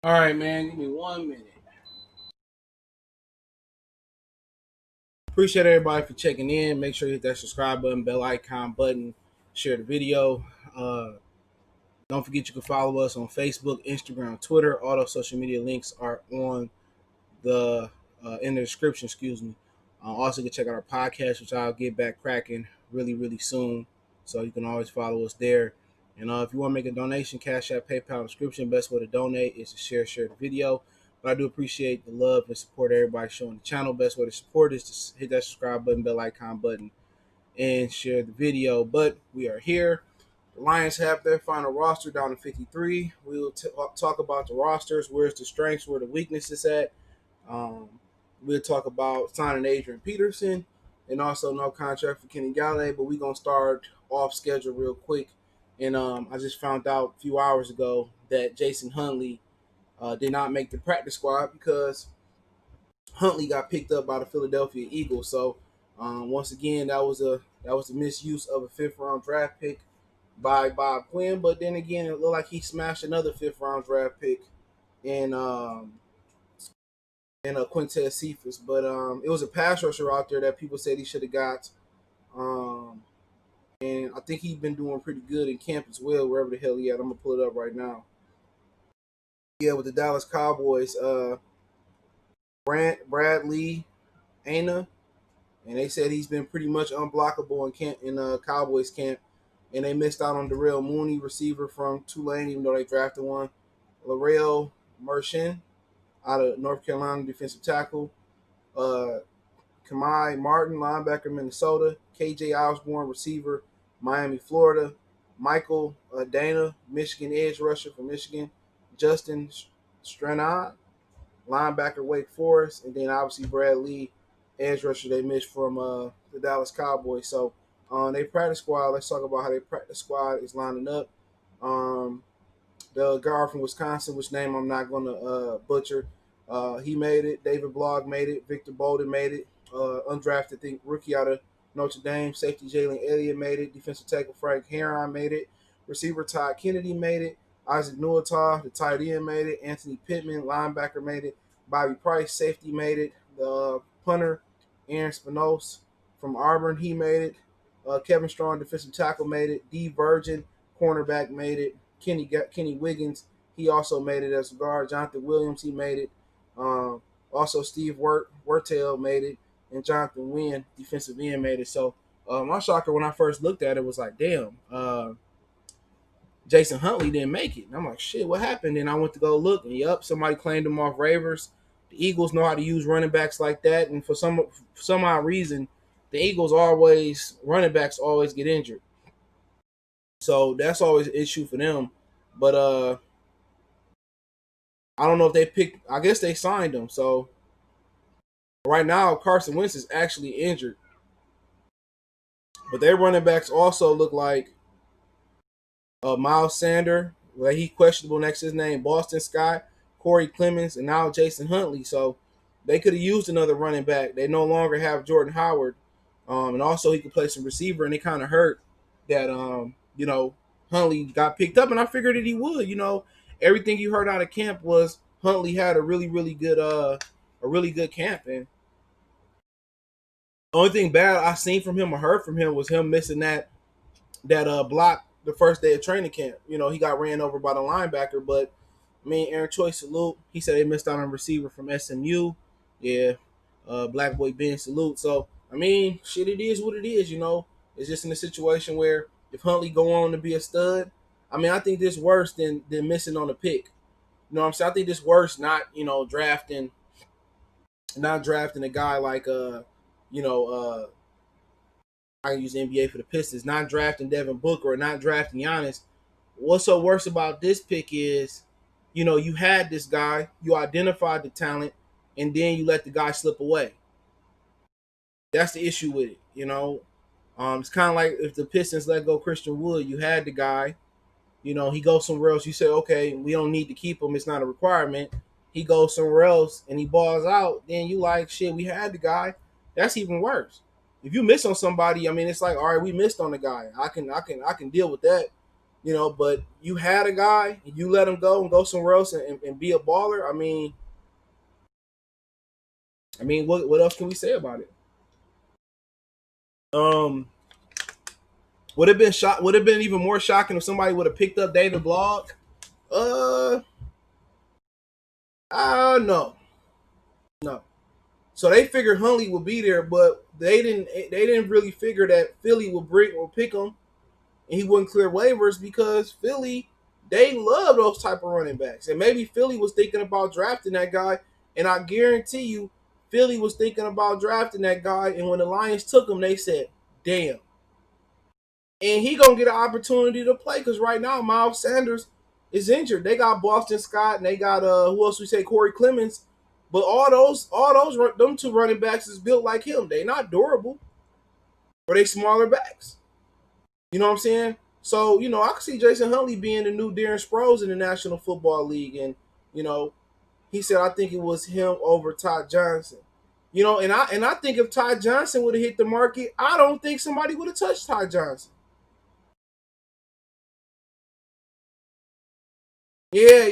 All right, man. Give me 1 minute. Appreciate everybody for checking in. Make sure you hit that subscribe button, bell icon button, share the video. Don't forget you can follow us on Facebook, Instagram, Twitter. All those social media links are on the in the description. Excuse me. Also, you can check out our podcast, which I'll get back cracking really soon. So you can always follow us there. And if you want to make a donation, Cash App, PayPal, description. Best way to donate is to share the video. But I do appreciate the love and support everybody showing the channel. Best way to support is to hit that subscribe button, bell icon button, and share the video. But we are here. The Lions have their final roster down to 53. We will talk about the rosters. Where's the strengths? Where the weaknesses at? Um, we'll talk about signing Adrian Peterson and also no contract for Kenny Galladay. But we're going to start off schedule real quick. And I just found out a few hours ago that Jason Huntley did not make the practice squad because Huntley got picked up by the Philadelphia Eagles. So once again, that was a misuse of a fifth-round draft pick by Bob Quinn. But then again, it looked like he smashed another fifth-round draft pick in Quintez Cephas. But it was a pass rusher out there that people said he should have got. And I think he's been doing pretty good in camp as well, wherever the hell he at. I'm going to pull it up right now. Yeah, with the Dallas Cowboys, Bradley Ana, and they said he's been pretty much unblockable in camp in Cowboys camp, and they missed out on Darrell Mooney, receiver from Tulane, even though they drafted one. Larrell Merchant out of North Carolina, defensive tackle. Kamai Martin, linebacker, Minnesota. KJ Osborne, receiver, Miami, Florida. Michael Dana, Michigan edge rusher from Michigan. Justin Stranad, linebacker, Wake Forest. And then obviously Brad Lee, edge rusher they missed from the Dallas Cowboys. So they practice squad, let's talk about how they practice squad is lining up. The guard from Wisconsin, which name I'm not going to butcher, he made it. David Blogg made it. Victor Bolden made it. Undrafted, I think, rookie out of Notre Dame. Safety Jalen Elliott made it. Defensive tackle Frank Heron made it. Receiver Todd Kennedy made it. Isaac Nuatah, the tight end, made it. Anthony Pittman, linebacker, made it. Bobby Price, safety, made it. The punter, Aaron Spanos from Auburn, he made it. Kevin Strong, defensive tackle, made it. D. Virgin, cornerback, made it. Kenny Wiggins, he also made it as a guard. Jonathan Williams, he made it. Also, Steve Wertel made it. And Jonathan Wynn, defensive end, made it. So my shocker when I first looked at it was like, damn, Jason Huntley didn't make it. And I'm like, shit, what happened? And I went to go look, and yep, somebody claimed him off waivers. The Eagles know how to use running backs like that, and for some odd reason, the Eagles running backs always get injured. So that's always an issue for them. But I don't know if they picked. I guess they signed him. So right now, Carson Wentz is actually injured. But their running backs also look like Miles Sander, where he questionable next to his name, Boston Scott, Corey Clemens, and now Jason Huntley. So they could have used another running back. They no longer have Jordan Howard. And also he could play some receiver, and it kind of hurt that Huntley got picked up, and I figured that he would. Everything you heard out of camp was Huntley had a really good camp, and the only thing bad I seen from him or heard from him was him missing that block the first day of training camp. He got ran over by the linebacker, but I mean, Aaron Choice, salute. He said they missed out on a receiver from SMU. Yeah, Black Boy Ben, salute. So I mean, shit, it is what it is. It's just in a situation where if Huntley go on to be a stud, I mean, I think this worse than missing on a pick. You know what I'm saying? I think this worse not drafting a guy like I can use the NBA for the Pistons, not drafting Devin Booker or not drafting Giannis. What's so worse about this pick is, you had this guy, you identified the talent, and then you let the guy slip away. That's the issue with it. It's kind of like if the Pistons let go Christian Wood, you had the guy, he goes somewhere else. You say, okay, we don't need to keep him. It's not a requirement. He goes somewhere else and he balls out. Then you like, shit, we had the guy. That's even worse. If you miss on somebody, I mean, it's like, all right, we missed on the guy. I can deal with that. But you had a guy, and you let him go and go somewhere else and be a baller. What else can we say about it? Um, would have been even more shocking if somebody would have picked up David Blog. Uh, no, no. So they figured Huntley would be there, but they didn't. They didn't really figure that Philly would pick him, and he wouldn't clear waivers because Philly, they love those type of running backs, and maybe Philly was thinking about drafting that guy, and I guarantee you, Philly was thinking about drafting that guy, and when the Lions took him, they said, "Damn." And he gonna get an opportunity to play because right now Miles Sanders is injured. They got Boston Scott and they got who else we say Corey Clemens, but all those them two running backs is built like him. They not durable, or they smaller backs. You know what I'm saying? So I can see Jason Huntley being the new Darren Sproles in the National Football League, and you know he said I think it was him over Todd Johnson. And I think if Todd Johnson would have hit the market, I don't think somebody would have touched Todd Johnson. Yeah,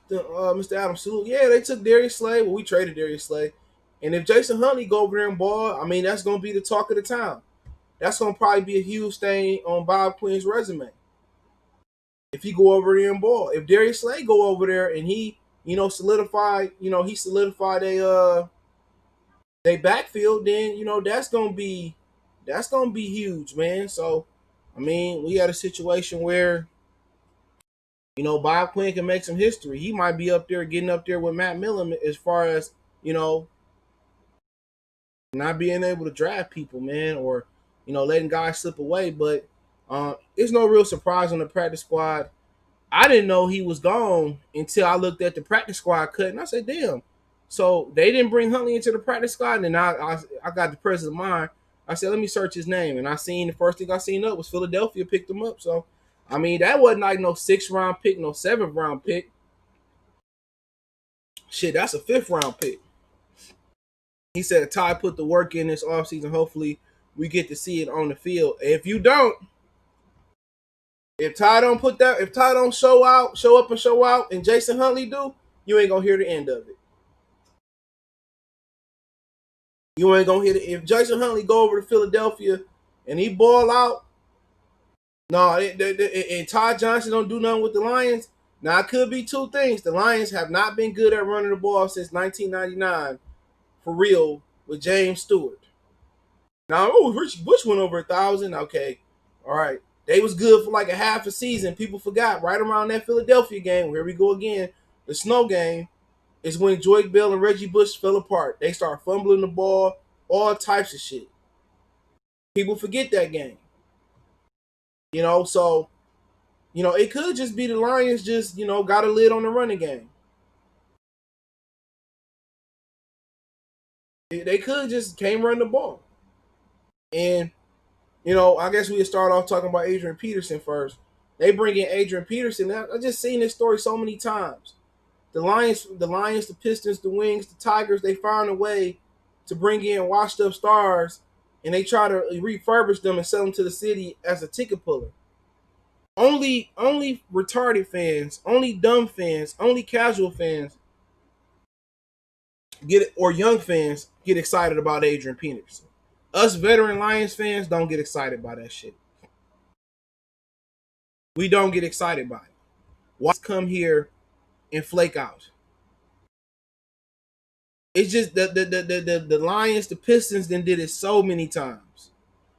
Mr. Adam Sewell. Yeah, they took Darius Slay. Well, we traded Darius Slay, and if Jason Huntley go over there and ball, that's gonna be the talk of the town. That's gonna probably be a huge thing on Bob Quinn's resume if he go over there and ball. If Darius Slay go over there and he, solidified they backfield, then that's gonna be huge, man. So, we had a situation where Bob Quinn can make some history. He might be up there, getting up there with Matt Millen as far as you know, not being able to draft people, man, or letting guys slip away. But it's no real surprise on the practice squad. I didn't know he was gone until I looked at the practice squad cut, and I said, "Damn!" So they didn't bring Huntley into the practice squad, and then I got the presence of mind. I said, "Let me search his name," and I seen the first thing I seen up was Philadelphia picked him up. So that wasn't like no 6th round pick, no 7th round pick. Shit, that's a 5th round pick. He said Ty put the work in this offseason. Hopefully, we get to see it on the field. If you don't, if Ty don't show up and show out, and Jason Huntley do, you ain't gonna hear the end of it. You ain't gonna hear it. If Jason Huntley go over to Philadelphia and he ball out, no, and Ty Johnson don't do nothing with the Lions. Now it could be two things. The Lions have not been good at running the ball since 1999, for real, with James Stewart. Now, Richie Bush went over 1,000. Okay, all right. They was good for like a half a season. People forgot right around that Philadelphia game. Here we go again. The snow game is when Joy Bell and Reggie Bush fell apart. They start fumbling the ball, all types of shit. People forget that game. So it could just be the Lions just got a lid on the running game. They could just can't run the ball. And I guess we would start off talking about Adrian Peterson first. They bring in Adrian Peterson. I just seen this story so many times. The Lions, the Pistons, the Wings, the Tigers, they found a way to bring in washed up stars, and they try to refurbish them and sell them to the city as a ticket puller. Only retarded fans, only dumb fans, only casual fans or young fans get excited about Adrian Peterson. Us veteran Lions fans don't get excited by that shit. We don't get excited by it. Why come here and flake out? It's just the Lions, the Pistons, then did it so many times.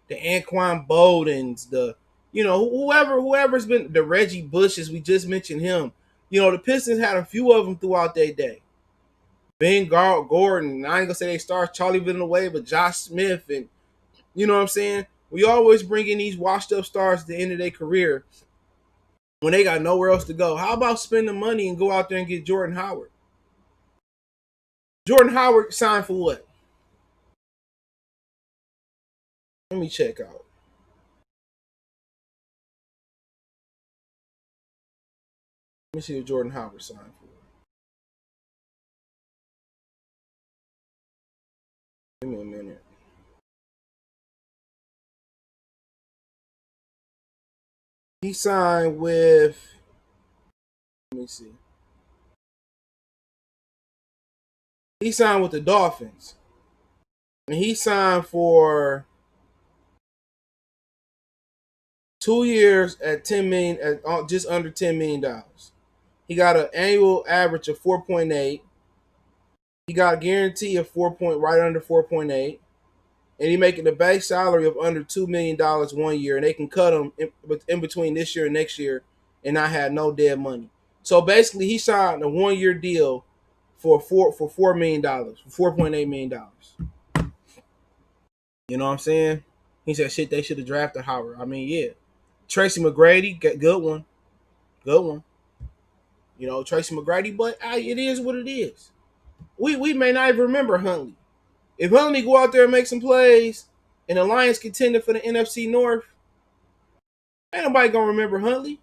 The Anquan Boldens, whoever's been the Reggie Bushes, we just mentioned him. The Pistons had a few of them throughout their day. Ben Gordon, I ain't gonna say they stars Charlie Villanueva, but Josh Smith, and you know what I'm saying? We always bring in these washed up stars at the end of their career when they got nowhere else to go. How about spend the money and go out there and get Jordan Howard? Jordan Howard signed for what? Let me check out. Let me see what Jordan Howard signed for. Give me a minute. He signed with, let me see. He signed with the Dolphins. And he signed for 2 years at 10 million, at just under $10 million. He got an annual average of 4.8. He got a guarantee of right under 4.8. And he making a base salary of under $2 million 1 year, and they can cut him in between this year and next year, and not have no dead money. So basically, he signed a 1 year deal for $4 million, $4.8 million. You know what I'm saying? He said, "Shit, they should have drafted Howard." I mean, yeah, Tracy McGrady, good one, good one. You know, Tracy McGrady, but it is what it is. We may not even remember Huntley. If Huntley go out there and make some plays, and the Lions contender for the NFC North, ain't nobody gonna remember Huntley.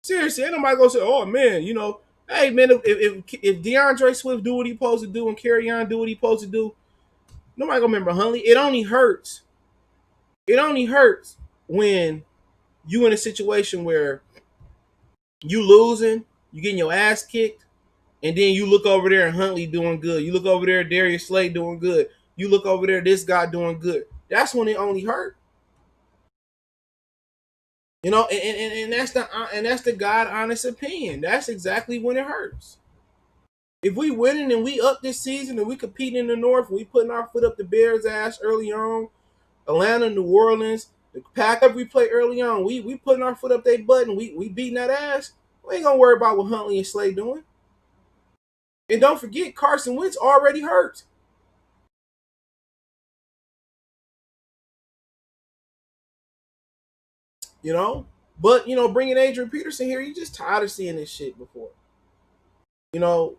Seriously, ain't nobody gonna say, "Oh man, you know, hey man, if DeAndre Swift do what he supposed to do and Carry On do what he supposed to do, nobody gonna remember Huntley." It only hurts. It only hurts when you in a situation where you losing, you getting your ass kicked, and then you look over there and Huntley doing good. You look over there, Darius Slay doing good. You look over there, this guy doing good. That's when it only hurt. You know, and that's the God honest opinion. That's exactly when it hurts. If we winning and we up this season and we competing in the North, we putting our foot up the Bears' ass early on. Atlanta, New Orleans, the Packers we play early on. We putting our foot up their butt and we beating that ass. We ain't gonna worry about what Huntley and Slay doing. And don't forget, Carson Wentz already hurt. You know, but you know, bringing Adrian Peterson here, you just tired of seeing this shit before. You know,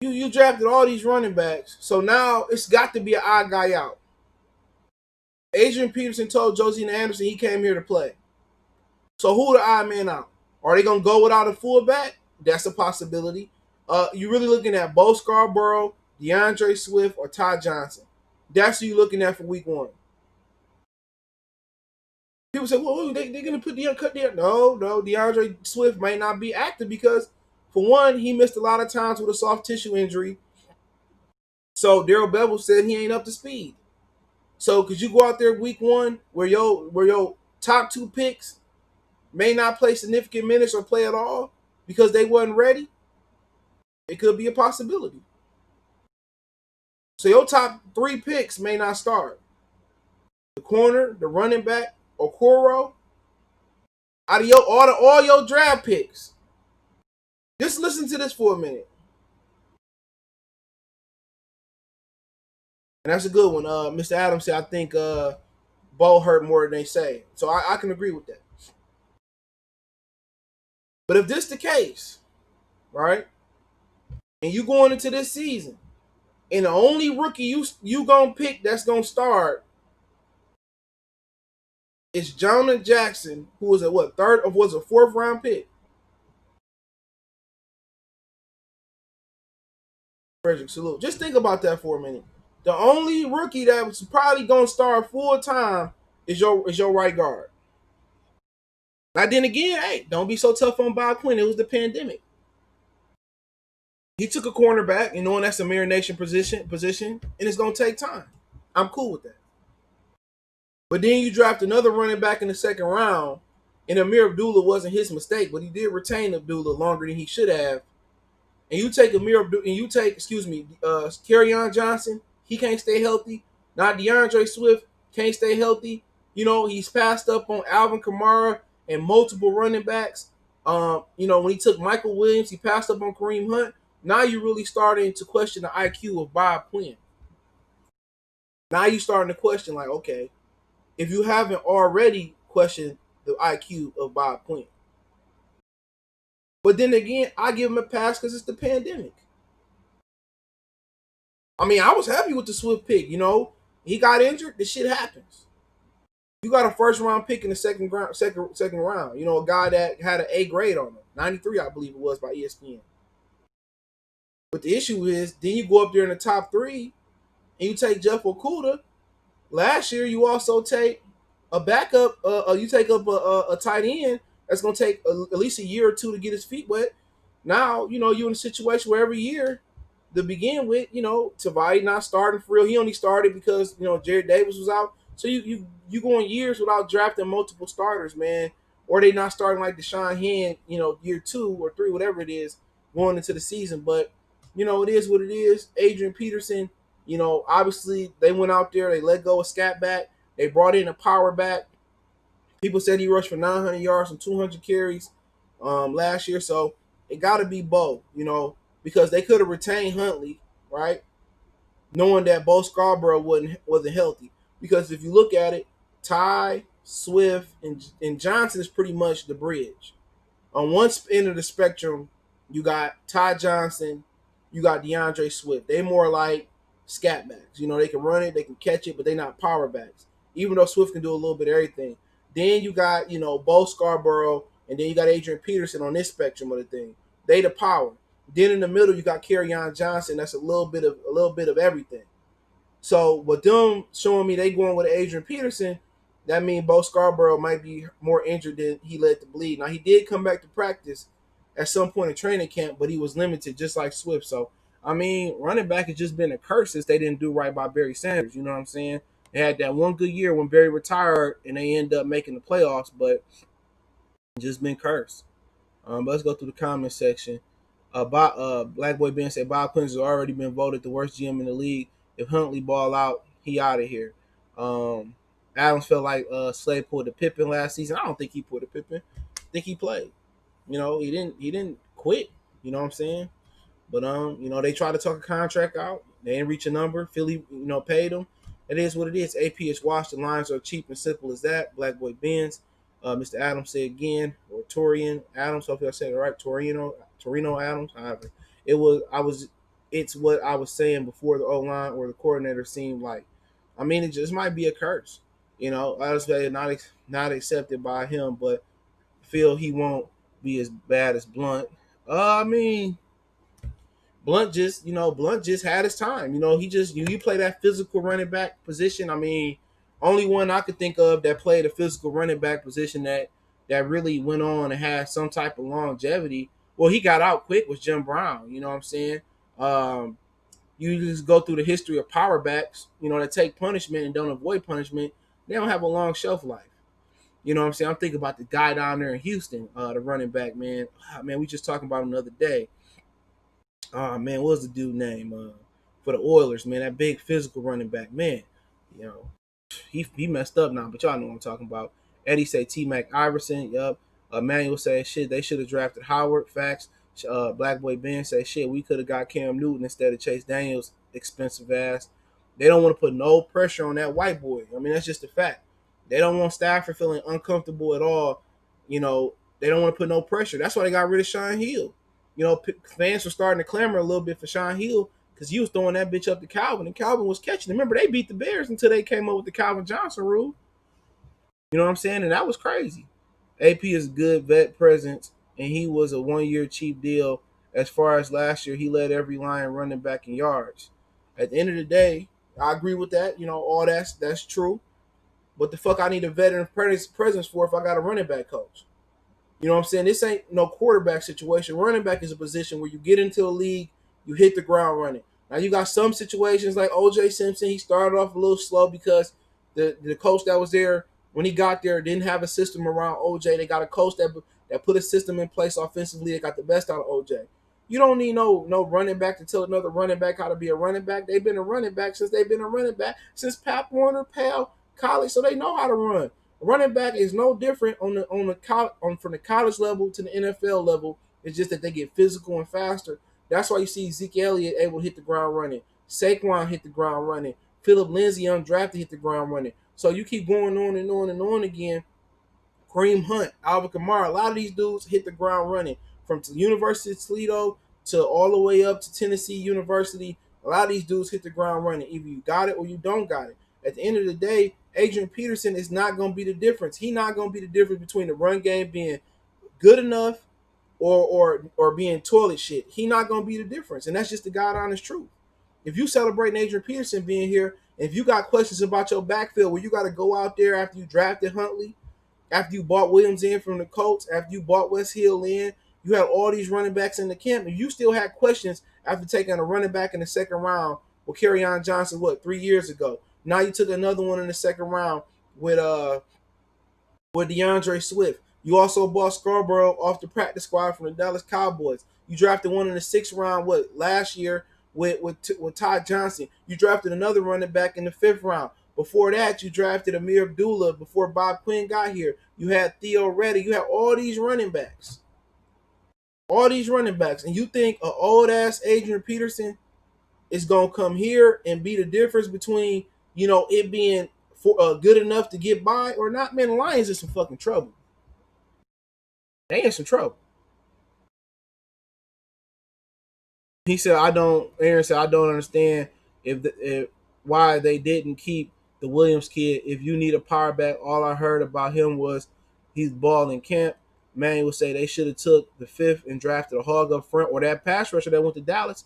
you drafted all these running backs, so now it's got to be an odd guy out. Adrian Peterson told Josina Anderson he came here to play. So who the odd man out? Are they gonna go without a fullback? That's a possibility. You're really looking at Bo Scarborough, DeAndre Swift, or Todd Johnson. That's who you're looking at for week one. People say, well, they're going to put cut there. No, DeAndre Swift might not be active because, for one, he missed a lot of times with a soft tissue injury. So Darrell Bevel said he ain't up to speed. So could you go out there week one where your top two picks may not play significant minutes or play at all because they wasn't ready? It could be a possibility. So your top three picks may not start. The corner, the running back, or Okoro, out of all your draft picks. Just listen to this for a minute. And that's a good one. Mr. Adams said, I think Bo hurt more than they say. So I can agree with that. But if this the case, right, and you going into this season, and the only rookie you gonna pick that's gonna start is Jonah Jackson, who was a fourth round pick. Frederick, salute. Just think about that for a minute. The only rookie that was probably gonna start full time is your right guard. Now then again, hey, don't be so tough on Bob Quinn. It was the pandemic. He took a cornerback, and knowing that's a Mirror Nation position, and it's gonna take time. I'm cool with that. But then you draft another running back in the second round, and Amir Abdullah wasn't his mistake, but he did retain Abdullah longer than he should have. And you take Kerryon Johnson, he can't stay healthy. Not DeAndre Swift can't stay healthy. You know, he's passed up on Alvin Kamara and multiple running backs. When he took Michael Williams, he passed up on Kareem Hunt. Now you're really starting to question the IQ of Bob Quinn. Now you're starting to question, like, okay, if you haven't already questioned the IQ of Bob Quinn. But then again, I give him a pass because it's the pandemic. I mean, I was happy with the Swift pick. You know, he got injured. This shit happens. You got a first round pick in the second round. You know, a guy that had an A grade on him, 93, I believe it was, by ESPN. But the issue is, then you go up there in the top three, and you take Jeff Okudah. Last year, you also take A backup, you take up a tight end that's going to take at least a year or two to get his feet wet. Now, you're in a situation where every year to begin with, Tavai not starting for real. He only started because, Jared Davis was out. So you going years without drafting multiple starters, man. Or they not starting like Deshaun Hand, year 2 or 3, whatever it is, going into the season. But, it is what it is. Adrian Peterson, obviously they went out there, they let go of Scat back. They brought in a power back. People said he rushed for 900 yards and 200 carries last year. So it got to be Bo, because they could have retained Huntley, right? Knowing that Bo Scarborough wasn't healthy. Because if you look at it, Ty, Swift, and Johnson is pretty much the bridge. On one end of the spectrum, you got Ty Johnson, you got DeAndre Swift. They more like scat backs. They can run it, they can catch it, but they're not power backs. Even though Swift can do a little bit of everything. Then you got, Bo Scarborough, and then you got Adrian Peterson on this spectrum of the thing. They the power. Then in the middle, you got Kerryon Johnson. That's a little bit of everything. So with them showing me they going with Adrian Peterson, that means Bo Scarborough might be more injured than he led to bleed. Now he did come back to practice at some point in training camp, but he was limited just like Swift. So running back has just been a curse since they didn't do right by Barry Sanders. You know what I'm saying? They had that one good year when Barry retired and they end up making the playoffs, but just been cursed. But let's go through the comment section. Black Boy Ben said Bob Quinn has already been voted the worst GM in the league. If Huntley ball out, he out of here. Adams felt like Slade pulled the Pippen last season. I don't think he pulled the Pippen. I think he played. He didn't quit. You know what I'm saying? But they tried to talk a contract out. They didn't reach a number. Philly, paid them. It is what it is. AP is washed. The lines are cheap and simple as that. Black Boy Benz. Mr. Adams said again, or Torian Adams. Hopefully I said it right. Torino Adams. However, it's what I was saying before the O line or the coordinator seemed like. It just might be a curse. I just say not accepted by him, but feel he won't be as bad as Blunt. Blunt just had his time. He just you play that physical running back position. Only one I could think of that played a physical running back position that really went on and had some type of longevity. Well, he got out quick was Jim Brown. You know what I'm saying? You just go through the history of power backs, that take punishment and don't avoid punishment. They don't have a long shelf life. You know what I'm saying? I'm thinking about the guy down there in Houston, the running back, man. Man, we just talking about him the other day. Man, what was the dude name for the Oilers, man? That big physical running back, man. He messed up now, but y'all know what I'm talking about. Eddie say T-Mac Iverson, yup. Manuel say shit, they should have drafted Howard. Facts. Black Boy Ben say shit, we could have got Cam Newton instead of Chase Daniels, expensive ass. They don't want to put no pressure on that white boy. That's just a fact. They don't want Stafford feeling uncomfortable at all. They don't want to put no pressure. That's why they got rid of Sean Hill. Fans were starting to clamor a little bit for Sean Hill because he was throwing that bitch up to Calvin, and Calvin was catching. Remember, they beat the Bears until they came up with the Calvin Johnson rule. You know what I'm saying? And that was crazy. AP is good vet presence, and he was a 1-year cheap deal. As far as last year, he led every line running back in yards. At the end of the day, I agree with that. All that's true. But the fuck I need a veteran presence for if I got a running back coach? You know what I'm saying? This ain't no quarterback situation. Running back is a position where you get into a league, you hit the ground running. Now you got some situations like O.J. Simpson. He started off a little slow because the coach that was there when he got there didn't have a system around O.J. They got a coach that put a system in place offensively that got the best out of O.J. You don't need no running back to tell another running back how to be a running back. They've been a running back since Pap Warner, Pal, college, so they know how to run. Running back is no different from the college level to the NFL level. It's just that they get physical and faster. That's why you see Zeke Elliott able to hit the ground running. Saquon hit the ground running. Philip Lindsay undrafted hit the ground running. So you keep going on and on and on again. Kareem Hunt, Alvin Kamara, a lot of these dudes hit the ground running from the University of Toledo to all the way up to Tennessee University. A lot of these dudes hit the ground running. Either you got it or you don't got it. At the end of the day, Adrian Peterson is not going to be the difference. He's not going to be the difference between the run game being good enough or being toilet shit. He's not going to be the difference. And that's just the God honest truth. If you celebrate Adrian Peterson being here, If you got questions about your backfield where you got to go out there after you drafted Huntley, after you bought Williams in from the Colts, after you bought West Hill in, you have all these running backs in the camp, and you still had questions after taking a running back in the second round with Kerryon Johnson, 3 years ago. Now you took another one in the second round with DeAndre Swift. You also bought Scarborough off the practice squad from the Dallas Cowboys. You drafted one in the sixth round last year with Todd Johnson. You drafted another running back in the fifth round. Before that, you drafted Amir Abdullah before Bob Quinn got here. You had Theo Reddy. You had all these running backs. All these running backs. And you think an old-ass Adrian Peterson is going to come here and be the difference between, it being good enough to get by or not? Man, the Lions is some fucking trouble. They in some trouble. Aaron said, I don't understand if why they didn't keep the Williams kid. If you need a power back, all I heard about him was he's balling camp. Manny would say they should have took the fifth and drafted a hog up front, or that pass rusher that went to Dallas.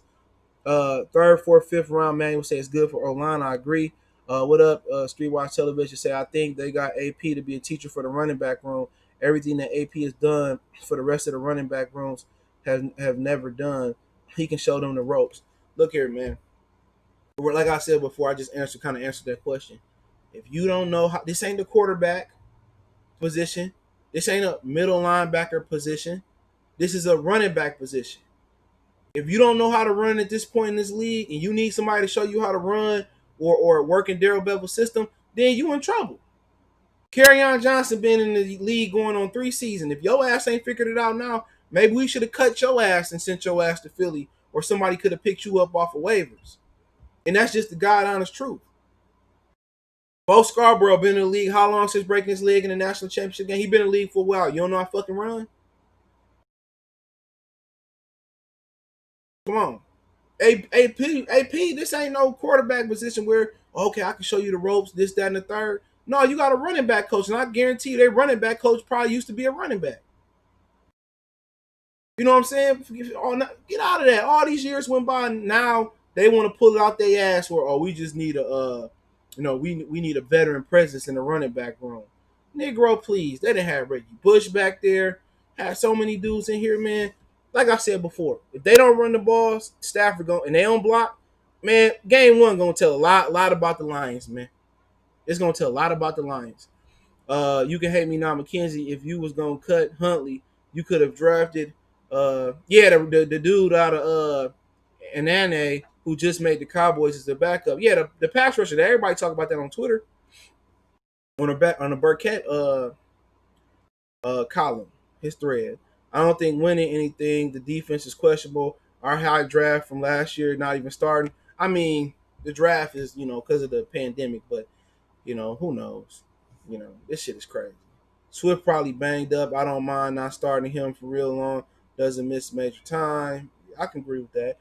Third, fourth, fifth round, Manny would say it's good for O-line. I agree. What up, Streetwatch Television? Say, I think they got AP to be a teacher for the running back room. Everything that AP has done for the rest of the running back rooms have never done. He can show them the ropes. Look here, man. Like I said before, I just answered that question. If you don't know how, this ain't the quarterback position. This ain't a middle linebacker position. This is a running back position. If you don't know how to run at this point in this league and you need somebody to show you how to run or work in Darrell Bevel's system, then you in trouble. Kerryon Johnson been in the league going on 3 seasons. If your ass ain't figured it out now, maybe we should have cut your ass and sent your ass to Philly, or somebody could have picked you up off of waivers. And that's just the God honest truth. Bo Scarborough been in the league how long since breaking his leg in the national championship game? He been in the league for a while. You don't know how to fucking run? Come on. AP, this ain't no quarterback position where, okay, I can show you the ropes, this, that, and the third. No, you got a running back coach, and I guarantee you their running back coach probably used to be a running back. You know what I'm saying? Get out of that. All these years went by, and now they want to pull it out their ass where, we just need we need a veteran presence in the running back room. Negro, please. They didn't have Reggie Bush back there. Had so many dudes in here, man. Like I said before, if they don't run the balls, Stafford going and they don't block, man, game one gonna tell a lot about the Lions, man. It's gonna tell a lot about the Lions. You can hate me now, McKenzie. If you was gonna cut Huntley, you could have drafted the dude out of Anane who just made the Cowboys as the backup. Yeah, the pass rusher. Everybody talk about that on Twitter. On the Burkett column, his thread. I don't think winning anything. The defense is questionable. Our high draft from last year not even starting. I mean, the draft is because of the pandemic, but who knows? This shit is crazy. Swift probably banged up. I don't mind not starting him for real long. Doesn't miss major time. I can agree with that.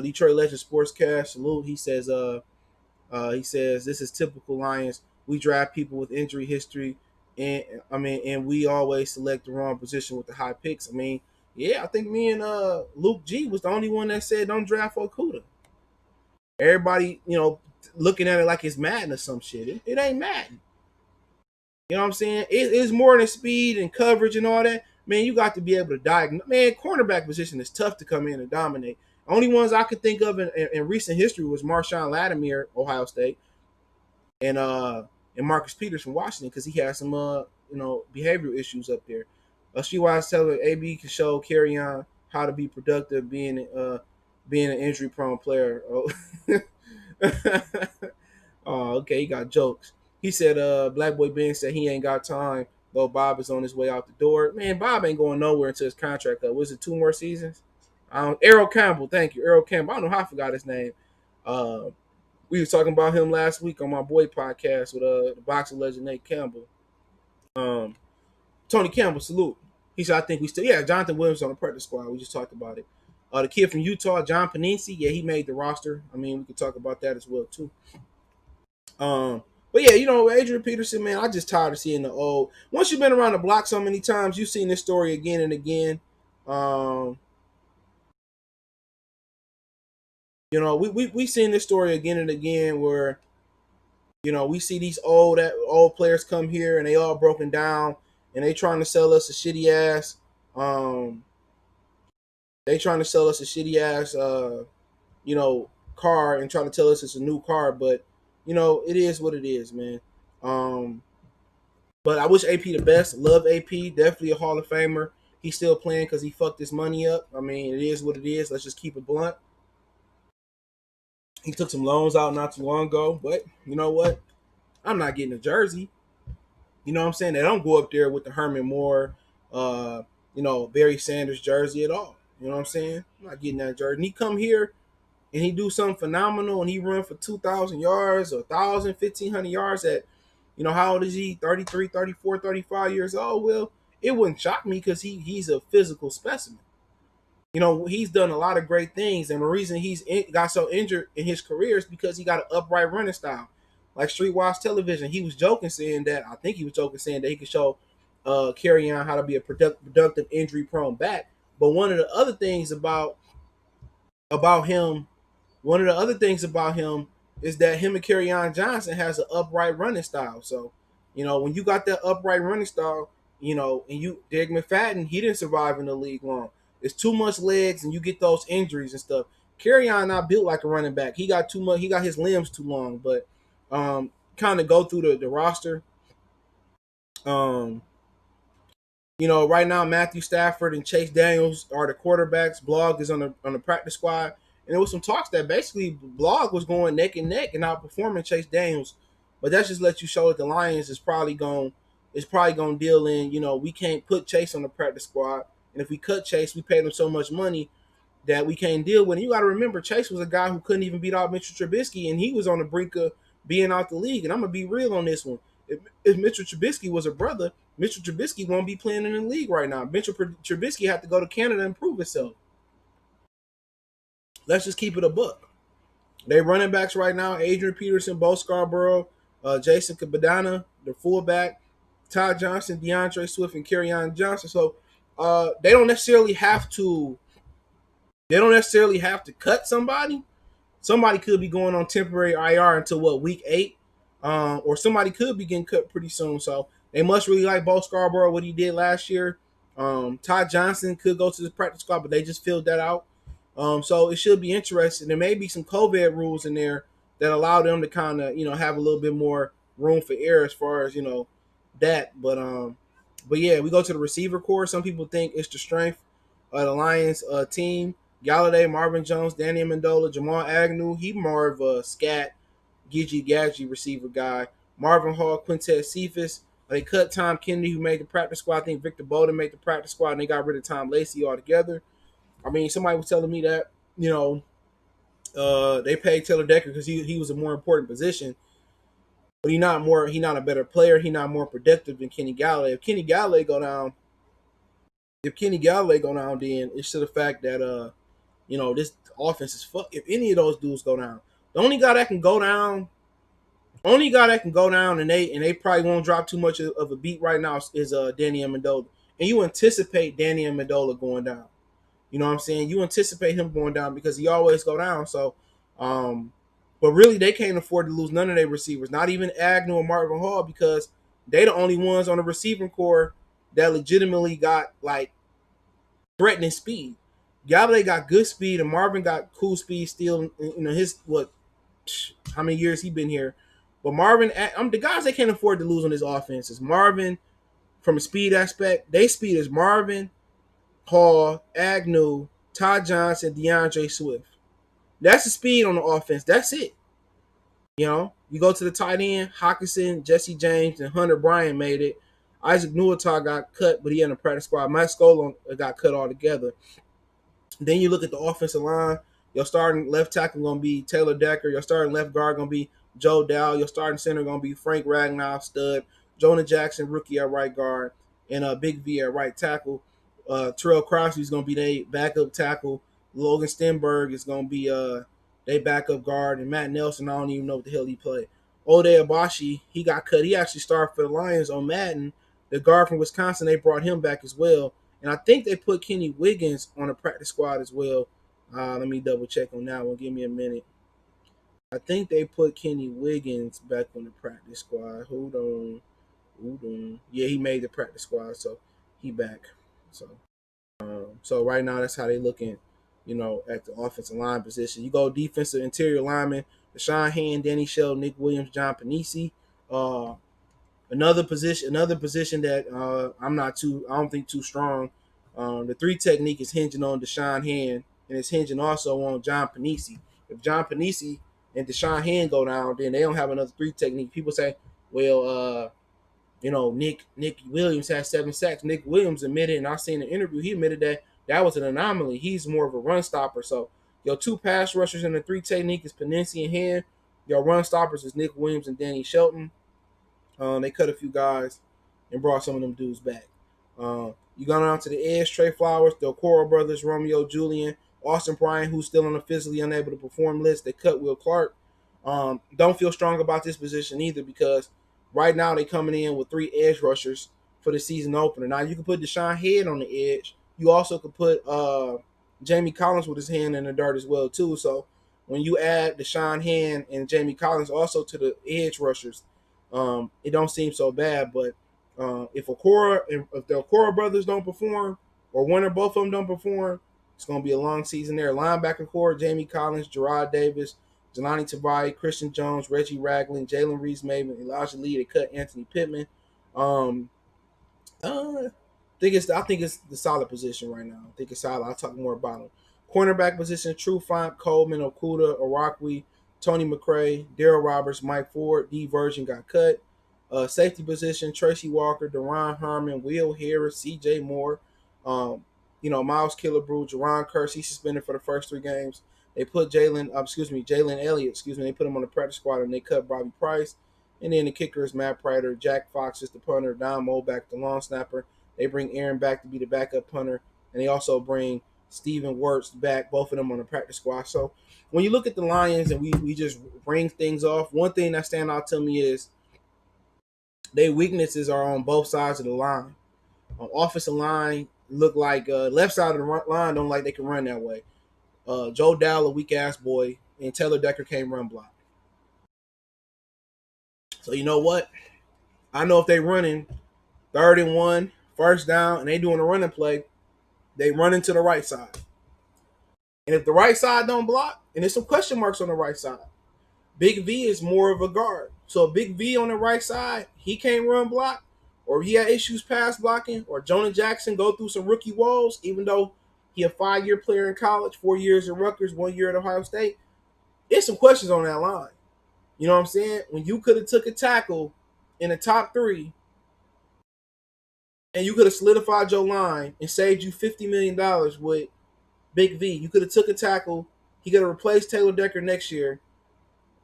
Detroit Legend Sportscast salute. He says this is typical Lions. We draft people with injury history, and we always select the wrong position with the high picks. I mean, yeah, I think me and Luke G was the only one that said don't draft Okuda. Everybody, looking at it like it's Madden or some shit. It ain't Madden. You know what I'm saying? It's more than speed and coverage and all that. Man, you got to be able to diagnose. Man, cornerback position is tough to come in and dominate. Only ones I could think of in recent history was Marshawn Lattimore, Ohio State, and Marcus Peters from Washington, because he had some behavioral issues up there. She was telling AB can show Kerryon how to be productive, being an injury prone player. Oh. Oh, okay, he got jokes. He said, Black Boy Ben said he ain't got time, though Bob is on his way out the door. Man, Bob ain't going nowhere until his contract up. Was it 2 more seasons? Errol Campbell, thank you. Errol Campbell. I don't know how I forgot his name. We were talking about him last week on my boy podcast with the boxing legend Nate Campbell. Tony Campbell, salute. He said, I think we still, Jonathan Williams on the practice squad. We just talked about it. The kid from Utah, John Panisi, he made the roster. I mean, we could talk about that as well, too. But yeah, Adrian Peterson, man, I just tired of seeing the old. Once you've been around the block so many times, you've seen this story again and again. We seen this story again and again where We see these old players come here and they all broken down and they trying to sell us a shitty ass. They trying to sell us a shitty ass, you know, car and trying to tell us it's a new car, but it is what it is, man. Um, but I wish AP the best. Love AP, definitely a Hall of Famer. He's still playing because he fucked his money up. I mean, it is what it is. Let's just keep it blunt. He took some loans out not too long ago, but you know what? I'm not getting a jersey. You know what I'm saying? They don't go up there with the Herman Moore, Barry Sanders jersey at all. You know what I'm saying? I'm not getting that jersey. And he come here and he do something phenomenal and he run for 2,000 yards or 1,000, 1,500 yards at, how old is he? 33, 34, 35 years old. Well, it wouldn't shock me because he's a physical specimen. He's done a lot of great things, and the reason got so injured in his career is because he got an upright running style, like Streetwise Television. He was joking saying that I think he was joking saying that he could show Carry On how to be a productive injury prone back. But one of the other things about him, one of the other things about him is that him and Carry On Johnson has an upright running style. So, when you got that upright running style, and Derek McFadden, he didn't survive in the league long. It's too much legs, and you get those injuries and stuff. Carry On not built like a running back. He got too much. He got his limbs too long. But kind of go through the roster. Um, right now Matthew Stafford and Chase Daniels are the quarterbacks. Blog is on the practice squad, and there was some talks that basically Blog was going neck and neck and outperforming Chase Daniels. But that just lets you show that the Lions is probably going to deal in. We can't put Chase on the practice squad, and if we cut Chase, we paid him so much money that we can't deal with. And you got to remember, Chase was a guy who couldn't even beat out Mitchell Trubisky, and he was on the brink of being out the league. And I'm gonna be real on this one. If Mitchell Trubisky was a brother, Mitchell Trubisky won't be playing in the league right now. Mitchell Trubisky had to go to Canada and prove himself. Let's just keep it a buck. They running backs right now: Adrian Peterson, Bo Scarborough, Jason Cabadana, the fullback, Todd Johnson, DeAndre Swift, and Kerryon Johnson. So they don't necessarily have to. They don't necessarily have to cut somebody. Somebody could be going on temporary IR until week 8, or somebody could be getting cut pretty soon. So they must really like Bo Scarborough, what he did last year. Todd Johnson could go to the practice squad, but they just filled that out. So it should be interesting. There may be some COVID rules in there that allow them to kind of have a little bit more room for error as far as that. But yeah, we go to the receiver core. Some people think it's the strength of the Lions team. Galladay, Marvin Jones, Danny Amendola, Jamal Agnew. He more of a scat, gidgy, gadgy receiver guy. Marvin Hall, Quintez Cephas. They cut Tom Kennedy, who made the practice squad. I think Victor Bolden made the practice squad, and they got rid of Tom Lacey altogether. I mean, somebody was telling me that, they paid Taylor Decker because he was a more important position. But he not a better player. He not more productive than Kenny Galladay. If Kenny Galladay go down, then it's to the fact that this offense is fuck. If any of those dudes go down, the only guy that can go down, and they probably won't drop too much of a beat right now is Danny Amendola. And you anticipate Danny Amendola going down. You know what I'm saying? You anticipate him going down because he always go down. So, but really they can't afford to lose none of their receivers, not even Agnew or Marvin Hall, because they the only ones on the receiving core that legitimately got like threatening speed. Galladay got good speed, and Marvin got cool speed still. His how many years he been here? But Marvin, the guys they can't afford to lose on this offense is Marvin from a speed aspect. They speed is Marvin, Hall, Agnew, Todd Johnson, DeAndre Swift. That's the speed on the offense. That's it. You go to the tight end, Hawkinson, Jesse James, and Hunter Bryant made it. Isaac Nuatar got cut, but he had a practice squad. Matt Scola got cut altogether. Then you look at the offensive line. Your starting left tackle going to be Taylor Decker. Your starting left guard going to be Joe Dow. Your starting center going to be Frank Ragnow, stud. Jonah Jackson, rookie at right guard. And Big V at right tackle. Terrell Crosby is going to be their backup tackle. Logan Stenberg is going to be their backup guard. And Matt Nelson, I don't even know what the hell he played. Ode Abashi, he got cut. He actually started for the Lions on Madden. The guard from Wisconsin, they brought him back as well. And I think they put Kenny Wiggins on the practice squad as well. Let me double check on that one. Give me a minute. I think they put Kenny Wiggins back on the practice squad. Hold on. Yeah, he made the practice squad, so he back. So right now that's how they looking, at the offensive line position. You go defensive interior lineman, Deshaun Hand, Danny Shell, Nick Williams, John Panisi. Uh, another position that I don't think too strong. The three technique is hinging on Deshaun Hand, and it's hinging also on John Panisi. If John Panisi and Deshaun Hand go down, then they don't have another three technique. People say, well, Nick Williams had 7 sacks. Nick Williams admitted, and I seen an interview, he admitted that was an anomaly. He's more of a run stopper. So your two pass rushers in the three technique is Panensi and Hand. Your run stoppers is Nick Williams and Danny Shelton. They cut a few guys and brought some of them dudes back. You go down to the edge, Trey Flowers, the Okoro brothers, Romeo Julian, Austin Bryant, who's still on the physically unable to perform list. They cut Will Clark. Don't feel strong about this position either because right now they coming in with 3 edge rushers for the season opener. Now you can put Deshaun Head on the edge. You also could put Jamie Collins with his hand in the dirt as well too. So when you add Deshaun Hand and Jamie Collins also to the edge rushers, it don't seem so bad. But if the Okoro brothers don't perform, or one or both of them don't perform, it's going to be a long season there. Linebacker core: Jamie Collins, Gerard Davis, Jelani Tabai, Christian Jones, Reggie Ragland, Jalen Reese-Maven, Elijah Lee. They cut Anthony Pittman. I think it's the solid position right now. I think it's solid. I'll talk more about them. Cornerback position: True Font, Coleman, Okuda, Arakwe, Tony McCray, Daryl Roberts, Mike Ford. D Virgin got cut. Safety position: Tracy Walker, Deron Harmon, Will Harris, C.J. Moore. Miles Killebrew, Jerron Kearse. He's suspended for the first 3 games. They put Jalen Elliott. They put him on the practice squad and they cut Bobby Price. And then the kicker is Matt Prater. Jack Fox is the punter. Don Moback, the long snapper. They bring Aaron back to be the backup punter. And they also bring Steven Wirtz back, both of them on the practice squad. So when you look at the Lions and we just bring things off, one thing that stand out to me is their weaknesses are on both sides of the line. On offensive line, look like left side of the line don't like they can run that way. Joe Dow, a weak-ass boy, and Taylor Decker can't run block. So you know what? I know if they running 3rd and 1, first down, and they doing a running play, they run into the right side. And if the right side don't block, and there's some question marks on the right side, Big V is more of a guard. So Big V on the right side, he can't run block, or he had issues pass blocking, or Jonah Jackson go through some rookie walls, even though he a 5-year player in college, 4 years at Rutgers, 1 year at Ohio State. There's some questions on that line. You know what I'm saying? When you could have took a tackle in the top 3 and you could have solidified your line and saved you $50 million with Big V, you could have took a tackle. He could have replaced Taylor Decker next year,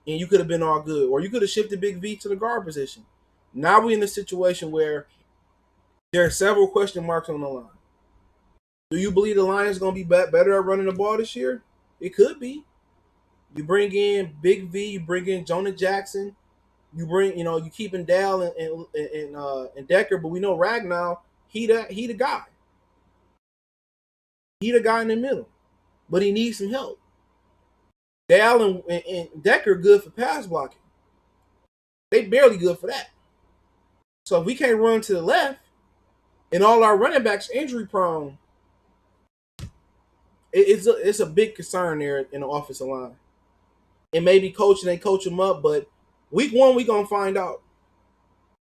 and you could have been all good. Or you could have shifted Big V to the guard position. Now we're in a situation where there are several question marks on the line. Do you believe the Lions are going to be better at running the ball this year? It could be. You bring in Big V, you bring in Jonah Jackson, you keeping Dal and Decker, but we know Ragnow, he the guy. He the guy in the middle, but he needs some help. Dal and Decker good for pass blocking. They barely good for that. So if we can't run to the left, and all our running backs injury prone, it's a big concern there in the offensive line. And maybe coaching they coach them up, but week 1 we gonna find out.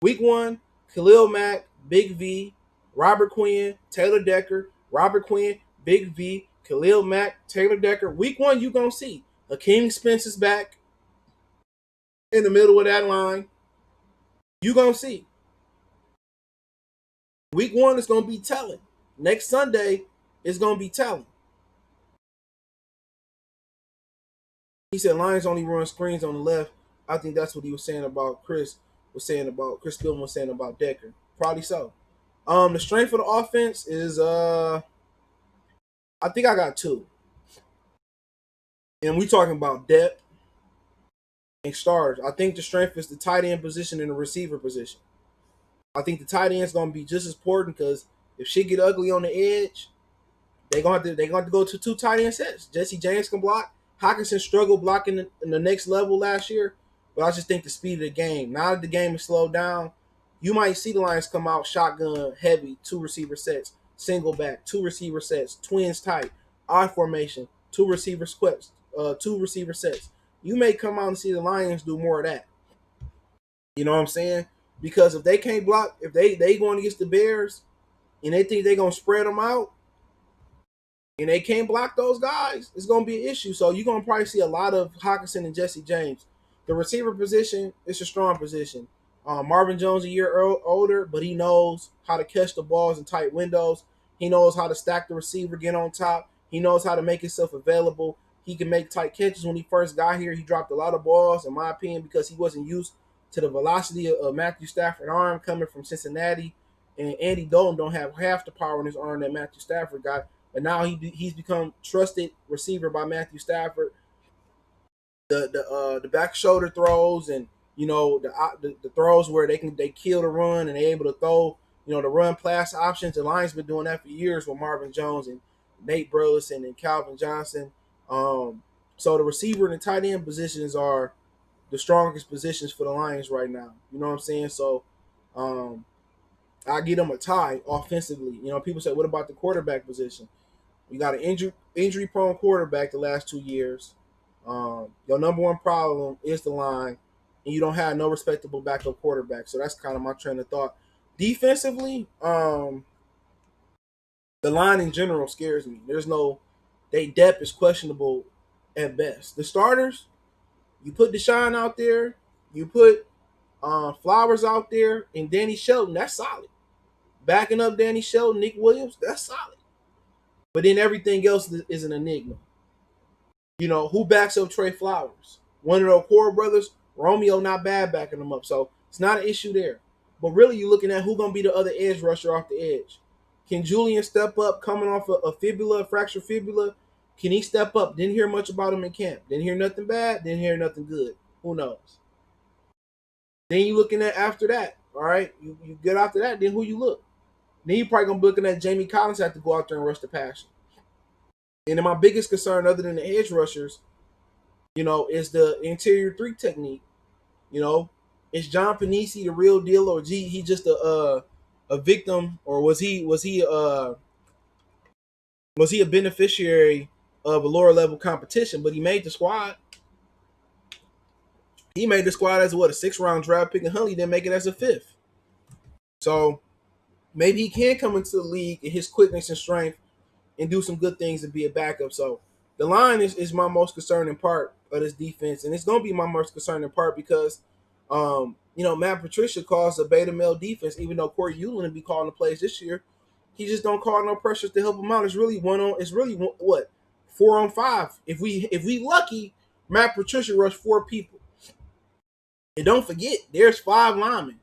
Week 1, Khalil Mack, Big V, Robert Quinn, Taylor Decker, Robert Quinn, Big V, Khalil Mack, Taylor Decker. Week 1 you gonna see Hakeem Spence is back in the middle of that line. You gonna see. Week 1 is gonna be telling. Next Sunday is gonna be telling. He said Lions only run screens on the left. I think that's what he was saying about Chris Philbin was saying about Decker. Probably so. The strength of the offense is I think I got 2. And we talking about depth and starters. I think the strength is the tight end position and the receiver position. I think the tight end is gonna be just as important because if shit get ugly on the edge, they're gonna have to go to 2 tight end sets. Jesse James can block Hockenson struggled blocking in the next level last year, but I just think the speed of the game. Now that the game is slowed down, you might see the Lions come out shotgun heavy, 2 receiver sets, single back, 2 receiver sets, twins tight, I formation, 2 receiver squats, 2 receiver sets. You may come out and see the Lions do more of that. You know what I'm saying? Because if they can't block, if they going against the Bears and they think they're gonna spread them out, and they can't block those guys, it's going to be an issue. So you're going to probably see a lot of Hockenson and Jesse James. The receiver position is a strong position. Marvin Jones a year older, but he knows how to catch the balls in tight windows. He knows how to stack the receiver, get on top. He knows how to make himself available. He can make tight catches. When he first got here, he dropped a lot of balls, in my opinion, because he wasn't used to the velocity of Matthew Stafford's arm coming from Cincinnati. And Andy Dalton don't have half the power in his arm that Matthew Stafford got. But now he's become trusted receiver by Matthew Stafford. The back shoulder throws, and the throws where they kill the run and they're able to throw the run pass options. The Lions been doing that for years with Marvin Jones and Nate Burleson and Calvin Johnson. So the receiver and the tight end positions are the strongest positions for the Lions right now. You know what I'm saying? So I give them a tie offensively. People say, what about the quarterback position? You got an injury-prone quarterback the last 2 years. Your number one problem is the line, and you don't have no respectable backup quarterback. So that's kind of my train of thought. Defensively, the line in general scares me. Their depth is questionable at best. The starters, you put Deshaun out there, you put Flowers out there, and Danny Shelton, that's solid. Backing up Danny Shelton, Nick Williams, that's solid. But then everything else is an enigma. Who backs up Trey Flowers? One of the core brothers, Romeo, not bad backing them up. So it's not an issue there. But really, you're looking at who's going to be the other edge rusher off the edge. Can Julian step up coming off a fibula, a fractured fibula? Can he step up? Didn't hear much about him in camp. Didn't hear nothing bad. Didn't hear nothing good. Who knows? Then you're looking at after that. All right? You get after that, then who you look? Then you're probably going to be looking at Jamie Collins have to go out there and rush the passer. And then my biggest concern, other than the edge rushers, is the interior three technique. Is John Panisi the real deal, or he just a victim, or was he a beneficiary of a lower level competition? But he made the squad. He made the squad as a 6th-round draft pick, and Huntley didn't make it as a 5th. So maybe he can come into the league in his quickness and strength and do some good things and be a backup. So the line is my most concerning part of this defense, and it's going to be my most concerning part because, Matt Patricia calls a beta male defense, even though Corey Ulan will be calling the plays this year. He just don't call no pressures to help him out. It's really 4 on 5. If we lucky, Matt Patricia rushed 4 people. And don't forget, there's 5 linemen,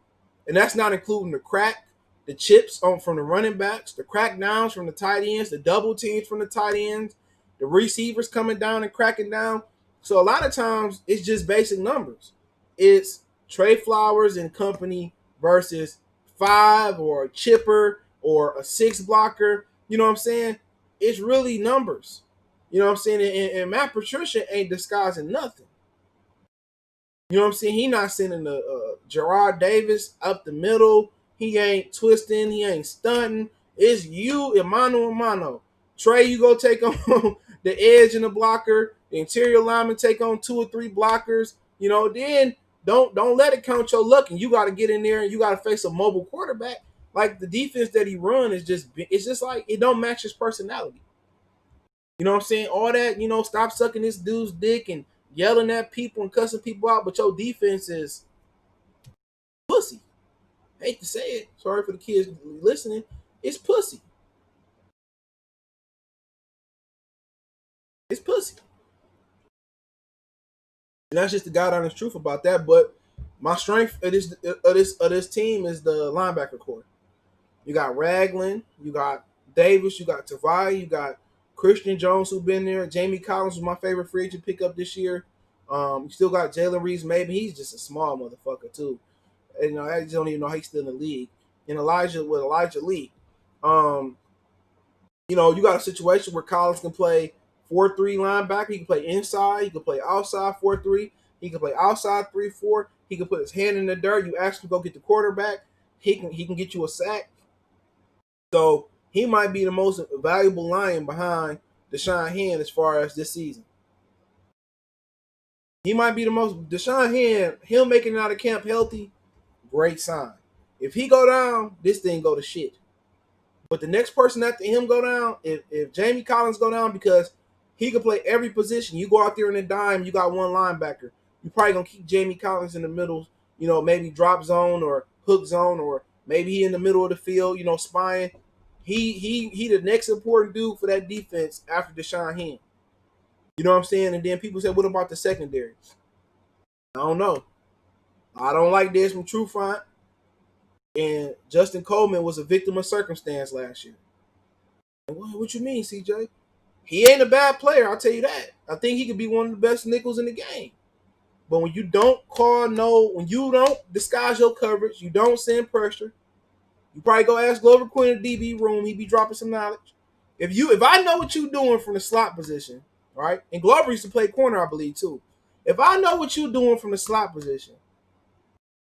and that's not including the crack, the chips from the running backs, the crack downs from the tight ends, the double teams from the tight ends, the receivers coming down and cracking down. So a lot of times it's just basic numbers. It's Trey Flowers and company versus 5 or a chipper or a 6 blocker. You know what I'm saying? It's really numbers. You know what I'm saying? And Matt Patricia ain't disguising nothing. You know what I'm saying? He not sending the Gerard Davis up the middle. He ain't twisting. He ain't stunting. It's you, mano. Trey, you go take on the edge and the blocker. The interior lineman take on 2 or 3 blockers. Then don't let it count your luck. And you got to get in there and you got to face a mobile quarterback. Like the defense that he run it's just like it don't match his personality. You know what I'm saying? All that, stop sucking this dude's dick and yelling at people and cussing people out, but your defense is pussy. Hate to say it. Sorry for the kids listening. It's pussy. It's pussy. And that's just the God honest truth about that. But my strength of this team is the linebacker core. You got Ragland, you got Davis, you got Tavai, you got Christian Jones who's been there. Jamie Collins was my favorite free agent pickup this year. You still got Jalen Reeves. Maybe he's just a small motherfucker too. And I just don't even know how he's still in the league. And Elijah Lee. You got a situation where Collins can play 4-3 linebacker. He can play inside. He can play outside 4-3. He can play outside 3-4. He can put his hand in the dirt. You ask him to go get the quarterback. He can get you a sack. So he might be the most valuable lion behind Deshaun Hand as far as this season. He might be the most. Deshaun Hand, him making it out of camp healthy, great sign. If he go down, this thing go to shit. But the next person after him go down, if Jamie Collins go down, because he can play every position. You go out there in a dime, you got one linebacker. You probably gonna keep Jamie Collins in the middle, maybe drop zone or hook zone, or maybe he in the middle of the field, spying. He the next important dude for that defense after Deshaun Hand. You know what I'm saying? And then people say, what about the secondary? I don't know. I don't like Desmond Trufant. And Justin Coleman was a victim of circumstance last year. What you mean, CJ? He ain't a bad player, I'll tell you that. I think he could be one of the best nickels in the game. But when you don't when you don't disguise your coverage, you don't send pressure, you probably go ask Glover Quinn in the DB room, he be dropping some knowledge. If I know what you're doing from the slot position, right? And Glover used to play corner, I believe, too. If I know what you're doing from the slot position,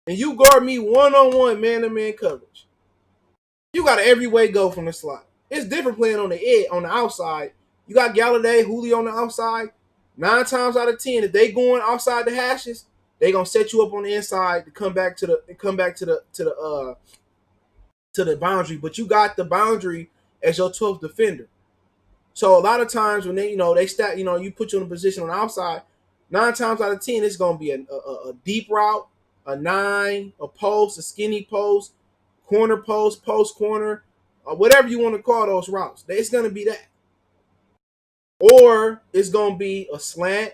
and you guard me one-on-one, man-to-man coverage, you got to every way go from the slot. It's different playing on the edge, on the outside. You got Galladay, Julio on the outside. 9 times out of 10, if they going outside the hashes, they gonna set you up on the inside to come back to the boundary. But you got the boundary as your 12th defender. So a lot of times when they stack, you put you in a position on the outside, 9 times out of 10, it's gonna be a deep route, a 9, a post, a skinny post, corner post, post corner, or whatever you want to call those routes. It's gonna be that. Or it's going to be a slant,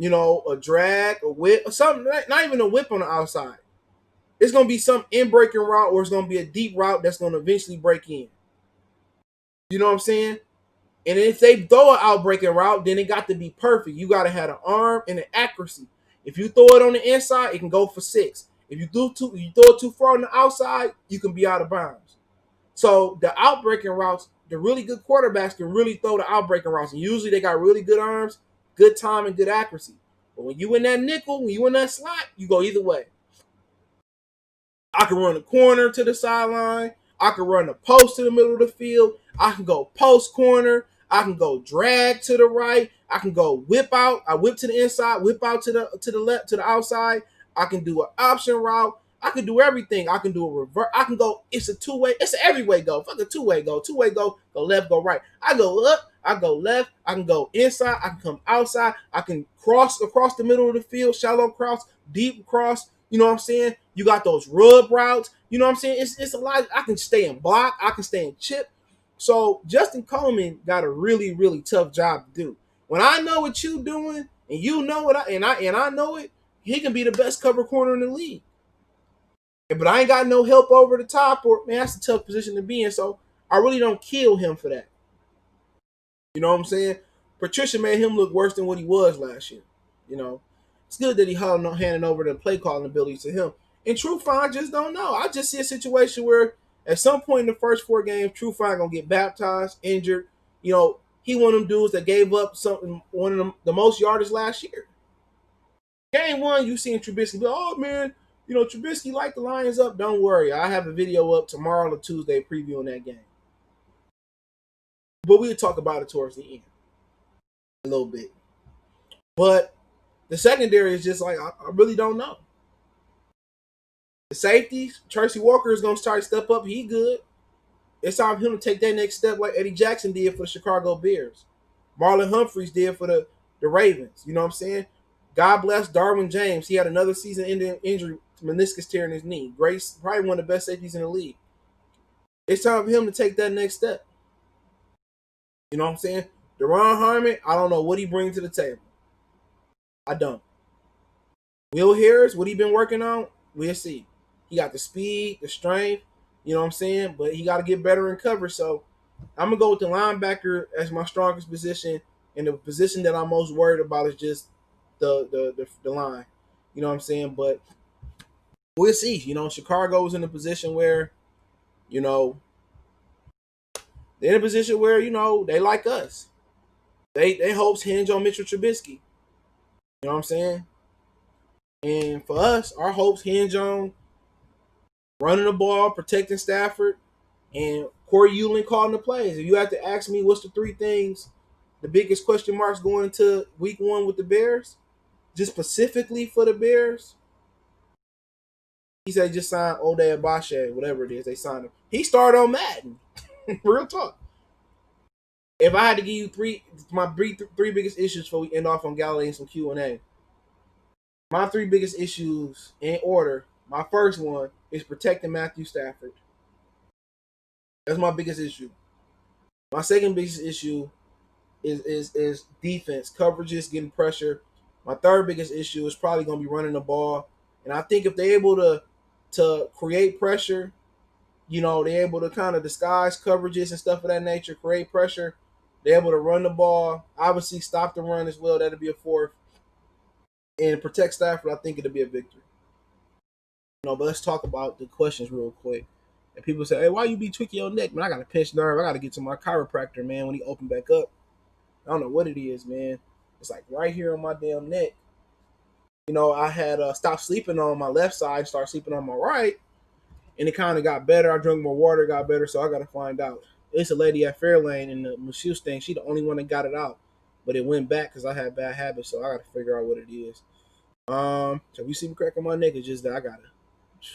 a drag, a whip, or something, not even a whip on the outside. It's going to be some in-breaking route, or it's going to be a deep route that's going to eventually break in. You know what I'm saying? And if they throw an out-breaking route, then it got to be perfect. You got to have an arm and an accuracy. If you throw it on the inside, it can go for 6. If you throw it too far on the outside, you can be out of bounds. So the out-breaking routes, the really good quarterbacks can really throw the out-breaking routes. And usually they got really good arms, good time, and good accuracy. But when you in that nickel, when you in that slot, you go either way. I can run the corner to the sideline. I can run the post to the middle of the field. I can go post corner. I can go drag to the right. I can go whip out. I whip to the inside, whip out to the left, to the outside. I can do an option route. I can do everything. I can do a reverse. I can go. It's a two-way. It's an every-way go. Fuck a two-way go. Two-way go. Go left, go right. I go up. I go left. I can go inside. I can come outside. I can cross across the middle of the field. Shallow cross. Deep cross. You know what I'm saying? You got those rub routes. You know what I'm saying? It's a lot. I can stay in block. I can stay in chip. So Justin Coleman got a really, really tough job to do. When I know what you doing, and you know what I know it, he can be the best cover corner in the league. But I ain't got no help over the top, or man, that's a tough position to be in. So I really don't kill him for that. You know what I'm saying? Patricia made him look worse than what he was last year. It's good that he handed over the play calling ability to him. And Trufant, I just don't know. I just see a situation where at some point in the first 4 games, Trufant gonna get baptized, injured. He one of them dudes that gave up one of the most yardage last year. Game 1, you seen Trubisky be, oh man, Trubisky light the Lions up. Don't worry. I have a video up tomorrow or Tuesday previewing that game. But we'll talk about it towards the end a little bit. But the secondary is just like, I really don't know. The safeties, Tracy Walker is going to start to step up. He good. It's time for him to take that next step like Eddie Jackson did for the Chicago Bears. Marlon Humphreys did for the Ravens. You know what I'm saying? God bless Darwin James. He had another season-ending injury, meniscus tear in his knee. Great, probably one of the best safeties in the league. It's time for him to take that next step. You know what I'm saying? Deron Harmon, I don't know what he brings to the table. I don't. Will Harris, what he been working on, we'll see. He got the speed, the strength, you know what I'm saying? But he got to get better in coverage. So I'm going to go with the linebacker as my strongest position. And the position that I'm most worried about is just the line. You know what I'm saying? But we'll see. Chicago is in a position where, they're in a position where, they like us. They hopes hinge on Mitchell Trubisky. You know what I'm saying? And for us, our hopes hinge on running the ball, protecting Stafford, and Corey Euland calling the plays. If you have to ask me what's the three things, the biggest question marks going into week one with the Bears, just specifically for the Bears, he said just signed Ode Abashe, whatever it is, they signed him. He started on Madden. Real talk. If I had to give you three biggest issues before we end off on Galilee and some Q&A, my three biggest issues in order, my first one is protecting Matthew Stafford. That's my biggest issue. My second biggest issue is defense, coverages, getting pressure. My third biggest issue is probably going to be running the ball. And I think if they're able to create pressure, they're able to kind of disguise coverages and stuff of that nature, create pressure. They're able to run the ball, obviously stop the run as well. That'll be a fourth. And protect Stafford, I think it'll be a victory. But let's talk about the questions real quick. And people say, hey, why you be tweaking your neck? Man, I got a pinched nerve. I got to get to my chiropractor, man, when he open back up. I don't know what it is, man. It's like right here on my damn neck. I had stopped sleeping on my left side, started sleeping on my right, and it kind of got better. I drank more water, got better, so I got to find out. It's a lady at Fairlane in the masseuse thing. She the only one that got it out, but it went back because I had bad habits, so I got to figure out what it is. So if you see me cracking my neck, it's just that I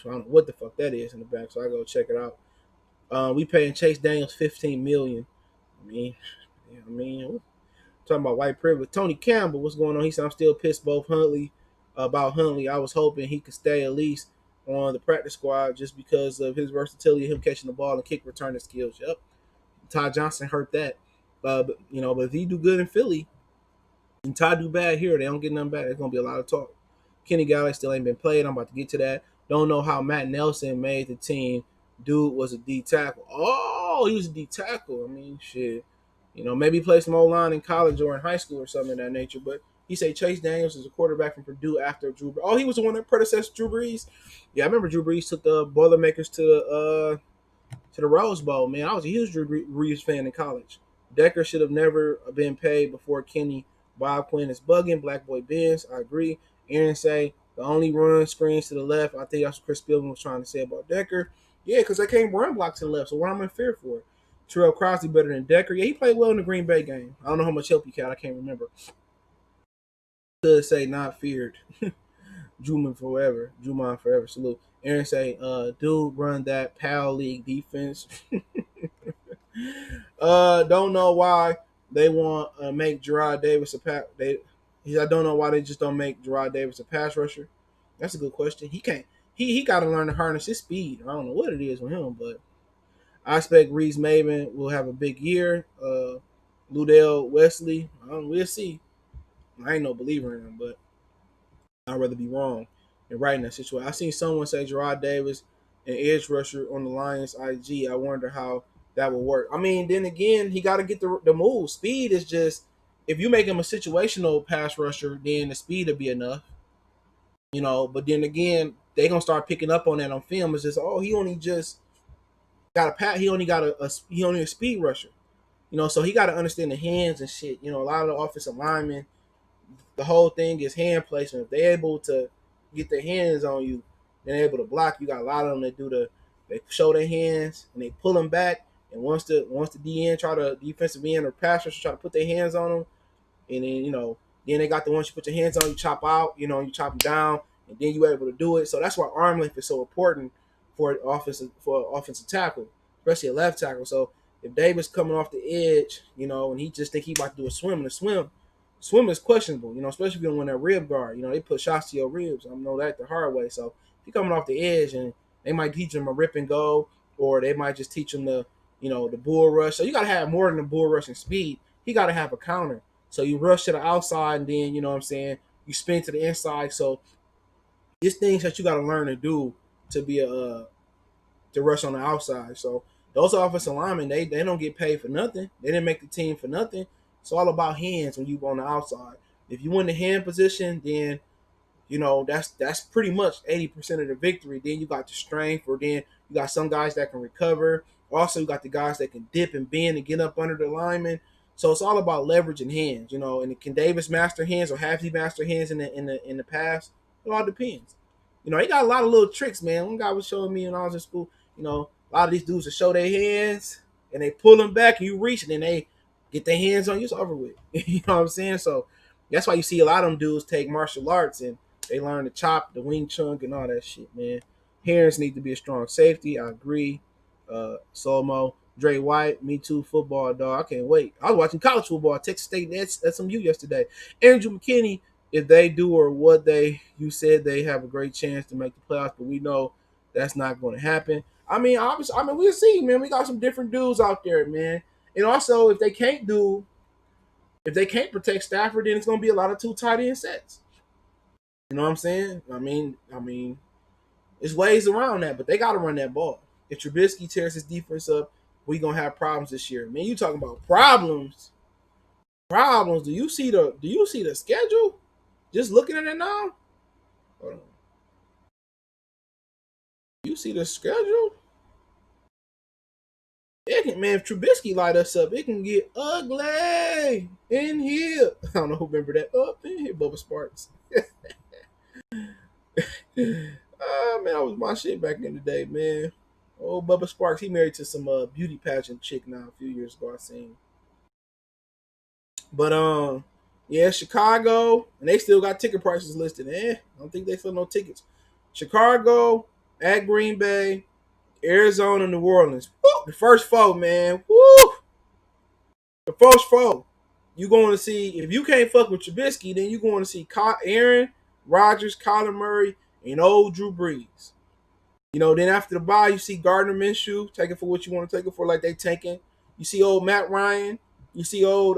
don't know what the fuck that is in the back, so I go check it out. We paying Chase Daniels $15 million. I mean, talking about white privilege. Tony Campbell, what's going on? He said, I'm still pissed about Huntley. I was hoping he could stay at least on the practice squad just because of his versatility, him catching the ball and kick returning skills. Yep. Ty Johnson hurt that. But if he do good in Philly and Ty do bad here, they don't get nothing back. There's going to be a lot of talk. Kenny Galladay still ain't been played. I'm about to get to that. Don't know how Matt Nelson made the team. Dude was a D tackle. Oh, he was a D tackle. I mean, shit. Maybe play some O-line in college or in high school or something of that nature. But he said Chase Daniels is a quarterback from Purdue after Drew Brees. Oh, he was the one that predecessor Drew Brees? Yeah, I remember Drew Brees took the Boilermakers to the Rose Bowl, man. I was a huge Drew Brees fan in college. Decker should have never been paid before Kenny. Bob Quinn is bugging. Black Boy Benz, I agree. Aaron say the only run screens to the left. I think that's what Chris Spielman was trying to say about Decker. Yeah, because they can't run block to the left, so what am I in fear for? Terrell Crosby better than Decker. Yeah, he played well in the Green Bay game. I don't know how much help he got. I can't remember. Could say not feared. Juman forever. Juman forever. Salute. Aaron say, dude run that PAL League defense. Don't know why they want make Gerard Davis a pass. I don't know why they just don't make Gerard Davis a pass rusher. That's a good question. He can't. He got to learn to harness his speed. I don't know what it is with him, but I expect Reese Maven will have a big year. Ludell Wesley, we'll see. I ain't no believer in him, but I'd rather be wrong and right in that situation. I seen someone say Gerard Davis an edge rusher on the Lions IG. I wonder how that will work. I mean, then again, he got to get the move. Speed is just, if you make him a situational pass rusher, then the speed will be enough. But then again, they gonna start picking up on that on film. It's just, he only just got a pat. He only got he only a speed rusher. So he got to understand the hands and shit. A lot of the offensive linemen, the whole thing is hand placement. If they're able to get their hands on you, they're able to block. You got a lot of them that they show their hands and they pull them back. And once the DN defensive end or pass rusher try to put their hands on them, and then then they got the ones you put your hands on, you chop out, you chop them down, and then you're able to do it. So that's why arm length is so important for offensive tackle, especially a left tackle. So if Davis coming off the edge, and he just think he about to do a swim, and the swim is questionable, especially if you don't win that rib guard. They put shots to your ribs. I know that the hard way. So if you're coming off the edge, and they might teach him a rip and go, or they might just teach him the bull rush. So you got to have more than the bull rush and speed. He got to have a counter. So you rush to the outside, and then, you spin to the inside. So it's things that you got to learn to do to be to rush on the outside. So those offensive linemen, they don't get paid for nothing. They didn't make the team for nothing. It's all about hands when you on the outside. If you win the hand position, then that's pretty much 80% of the victory. Then you got the strength, or then you got some guys that can recover. Also, you got the guys that can dip and bend and get up under the lineman. So it's all about leveraging hands, you know. And can Davis master hands or have he master hands in the past? It all depends. You know, he got a lot of little tricks, man. One guy was showing me when I was in school, you know, a lot of these dudes will show their hands and they pull them back and you reach and then they get their hands on you, it's over with. You know what I'm saying? So that's why you see a lot of them dudes take martial arts and they learn to chop, the wing chun, and all that shit, man. Hands need to be a strong safety. I agree. Solmo, Dre White, me too. Football, dog. I can't wait. I was watching college football, Texas State, that's SMU yesterday. Andrew McKinney, if they do or what you said, they have a great chance to make the playoffs, but we know that's not going to happen. I mean, obviously, we'll see, man. We got some different dudes out there, man. And also, if they can't protect Stafford, then it's going to be a lot of two tight end sets. You know what I'm saying? I mean, there's ways around that, but they got to run that ball. If Trubisky tears his defense up, we gonna have problems this year. Man, you talking about problems? Problems? Do you see the schedule? Just looking at it now. Hold on. You see the schedule? Man, if Trubisky light us up, it can get ugly in here. I don't know who remember that. Up in here, Bubba Sparks. Man, that was my shit back in the day, man. Oh, Bubba Sparks, he married to some beauty pageant chick now a few years ago, I seen. But yeah, Chicago, and they still got ticket prices listed. I don't think they sell no tickets. Chicago, at Green Bay, Arizona, New Orleans. Woo! The first four, man. Woo! The first four. You going to see, if you can't fuck with Trubisky, then you going to see Aaron Rodgers, Kyler Murray, and old Drew Brees. You know, then after the bye, you see Gardner Minshew, take it for what you want to take it for, like they taking. You see old Matt Ryan. You see old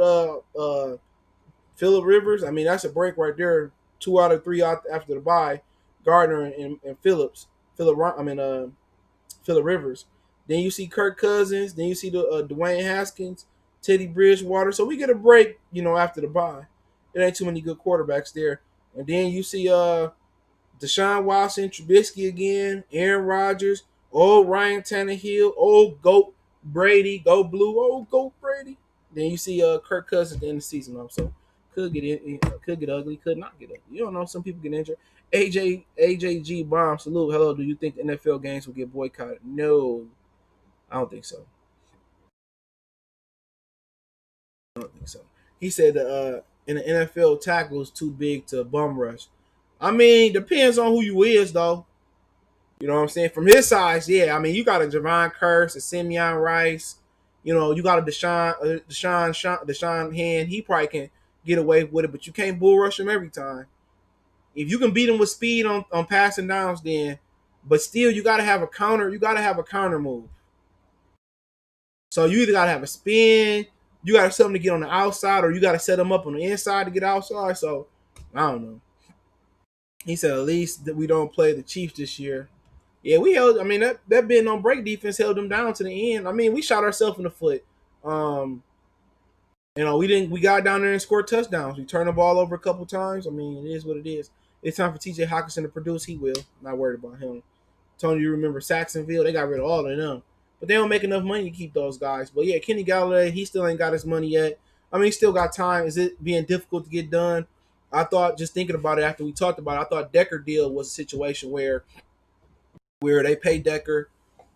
Phillip Rivers. I mean, that's a break right there. 2 out of 3 out after the bye. Gardner and Phillip Rivers. Then you see Kirk Cousins. Then you see the Dwayne Haskins, Teddy Bridgewater. So we get a break, you know, after the bye. There ain't too many good quarterbacks there. And then you see Deshaun Watson, Trubisky again, Aaron Rodgers, old Ryan Tannehill, old GOAT Brady, go blue, old GOAT Brady. Then you see Kirk Cousins at the end of the season. So could get ugly, could not get ugly. You don't know. Some people get injured. AJG Bomb, salute. Hello. Do you think the NFL games will get boycotted? No, I don't think so. I don't think so. He said in the NFL, tackle is too big to bum rush. I mean, depends on who you is, though. You know what I'm saying? From his size, yeah. I mean, you got a Javon Curse, a Simeon Rice. You know, you got a Deshaun Hand. He probably can get away with it, but you can't bull rush him every time. If you can beat him with speed on passing downs, then, but still, you got to have a counter. You got to have a counter move. So you either got to have a spin, you got something to get on the outside, or you got to set them up on the inside to get outside. So I don't know. He said at least that we don't play the Chiefs this year. Yeah, we held. I mean, that being on break defense held them down to the end. I mean, we shot ourselves in the foot. You know, we didn't. We got down there and scored touchdowns. We turned the ball over a couple times. I mean, it is what it is. It's time for TJ Hawkinson to produce. He will. Not worried about him. Tony, you remember Saxonville? They got rid of all of them, but they don't make enough money to keep those guys. But yeah, Kenny Galladay, he still ain't got his money yet. I mean, he still got time. Is it being difficult to get done? I thought, just thinking about it after we talked about it, I thought Decker deal was a situation where they pay Decker,